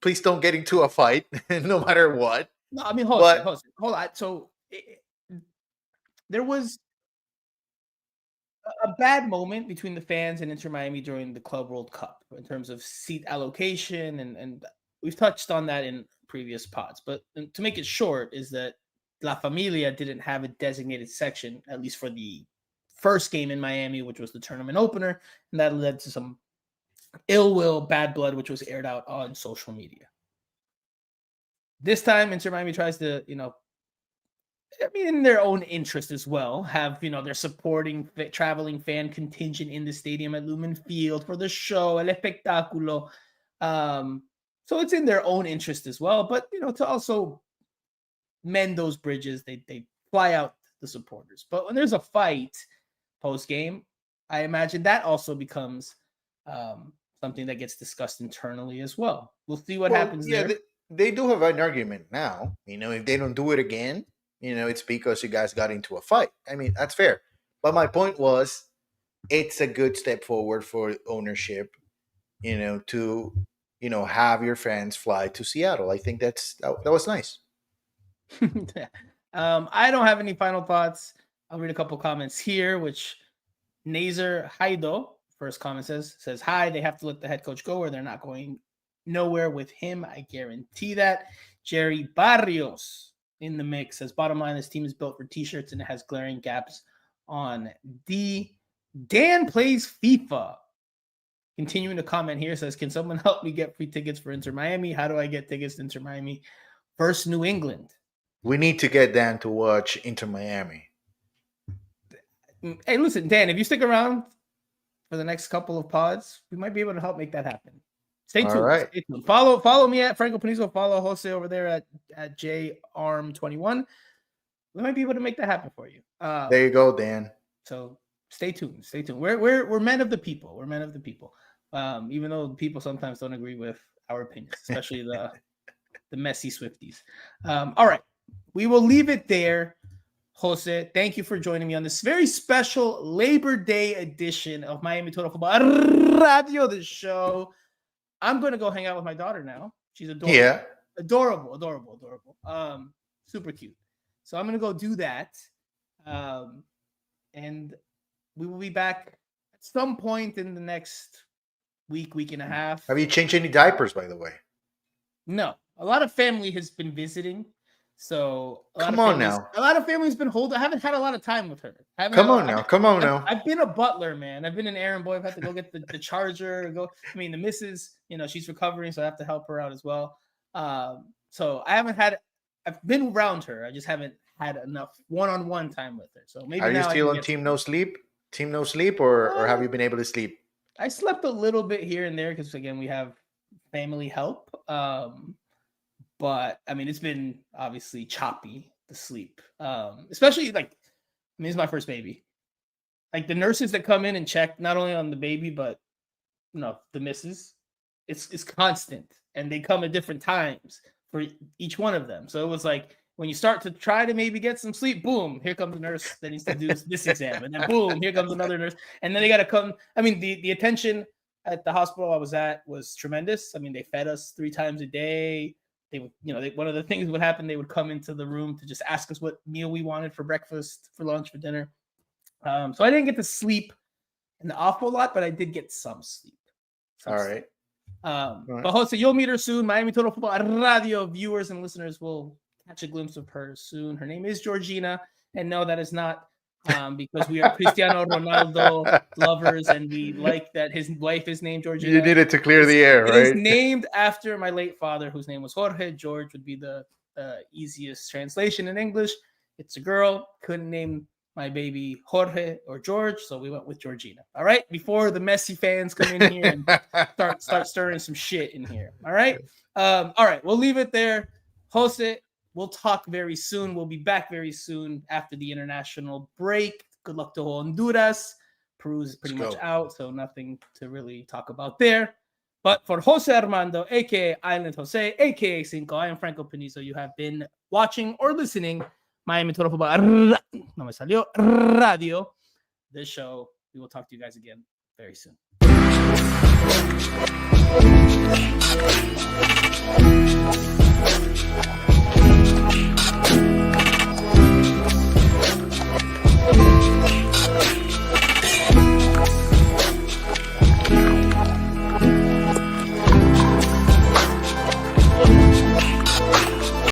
Please don't get into a fight, no matter what. No, I mean, hold on. So there was a bad moment between the fans and Inter Miami during the Club World Cup in terms of seat allocation, and we've touched on that in previous pods. But to make it short, is that La Familia didn't have a designated section, at least for the first game in Miami, which was the tournament opener, and that led to some ill will, bad blood, which was aired out on social media. This time, Inter Miami tries to, in their own interest as well, have, their supporting traveling fan contingent in the stadium at Lumen Field for the show, el espectáculo. So it's in their own interest as well. But, to also mend those bridges, they fly out the supporters. But when there's a fight post-game, I imagine that also becomes something that gets discussed internally as well. We'll see what happens there. They do have an argument now. If they don't do it again, it's because you guys got into a fight. I mean, that's fair. But my point was, it's a good step forward for ownership, to, have your fans fly to Seattle. I think that was nice. I don't have any final thoughts. I'll read a couple comments here, which Nazer Haido, first comment says, hi, they have to let the head coach go or they're not going nowhere with him. I guarantee that. Jerry Barrios in the mix says, bottom line, this team is built for t-shirts and it has glaring gaps on D. Dan plays FIFA. Continuing to comment here, says, can someone help me get free tickets for Inter Miami? How do I get tickets to Inter Miami versus New England? We need to get Dan to watch Inter Miami. Hey, listen, Dan, if you stick around for the next couple of pods, we might be able to help make that happen. Stay tuned. Right. Stay tuned. Follow me at Franco Panizo. Follow Jose over there at JARM21. We might be able to make that happen for you. There you go, Dan. So stay tuned. Stay tuned. We're men of the people. We're men of the people. Even though people sometimes don't agree with our opinions, especially the Messi Swifties. All right. We will leave it there. Jose, thank you for joining me on this very special Labor Day edition of Miami Total Football Radio, the show. I'm going to go hang out with my daughter now. She's adorable. Yeah. Adorable. Super cute. So I'm going to go do that. and we will be back at some point in the next week and a half. Have you changed any diapers, by the way? No, a lot of family has been visiting. So come on now. A lot of family's been holding. I haven't had a lot of time with her. Come on now. I've been a butler, man. I've been an errand boy. I've had to go get the charger. The missus, she's recovering, so I have to help her out as well. So I've been around her. I just haven't had enough one-on-one time with her. So maybe are you still on Team No Sleep? Team No Sleep, or have you been able to sleep? I slept a little bit here and there because again we have family help. But it's been obviously choppy to sleep, especially it's my first baby. Like the nurses that come in and check not only on the baby, but the missus, it's constant, and they come at different times for each one of them. So it was like when you start to try to maybe get some sleep, boom, here comes the nurse that needs to do this exam, and then boom, here comes another nurse, and then they got to come. The attention at the hospital I was at was tremendous. They fed us 3 times a day. They would, one of the things would happen. They would come into the room to just ask us what meal we wanted for breakfast, for lunch, for dinner. So I didn't get to sleep an awful lot, but I did get some sleep. All right. But Jose, you'll meet her soon. Miami Total Football Radio viewers and listeners will catch a glimpse of her soon. Her name is Georgina, and no, that is not because we are Cristiano Ronaldo lovers, and we like that his wife is named Georgina. You needed to clear the air, right? It is named after my late father, whose name was Jorge. George would be the easiest translation in English. It's a girl. Couldn't name my baby Jorge or George, so we went with Georgina. All right, before the Messi fans come in here and start stirring some shit in here. All right, all right. We'll leave it there, Jose. We'll talk very soon. We'll be back very soon after the international break. Good luck to Honduras. Peru is pretty much out, so nothing to really talk about there. But for Jose Armando, a.k.a. Island Jose, a.k.a. Cinco, I am Franco Penizo. You have been watching or listening Miami Total Football Radio, this show. We will talk to you guys again very soon.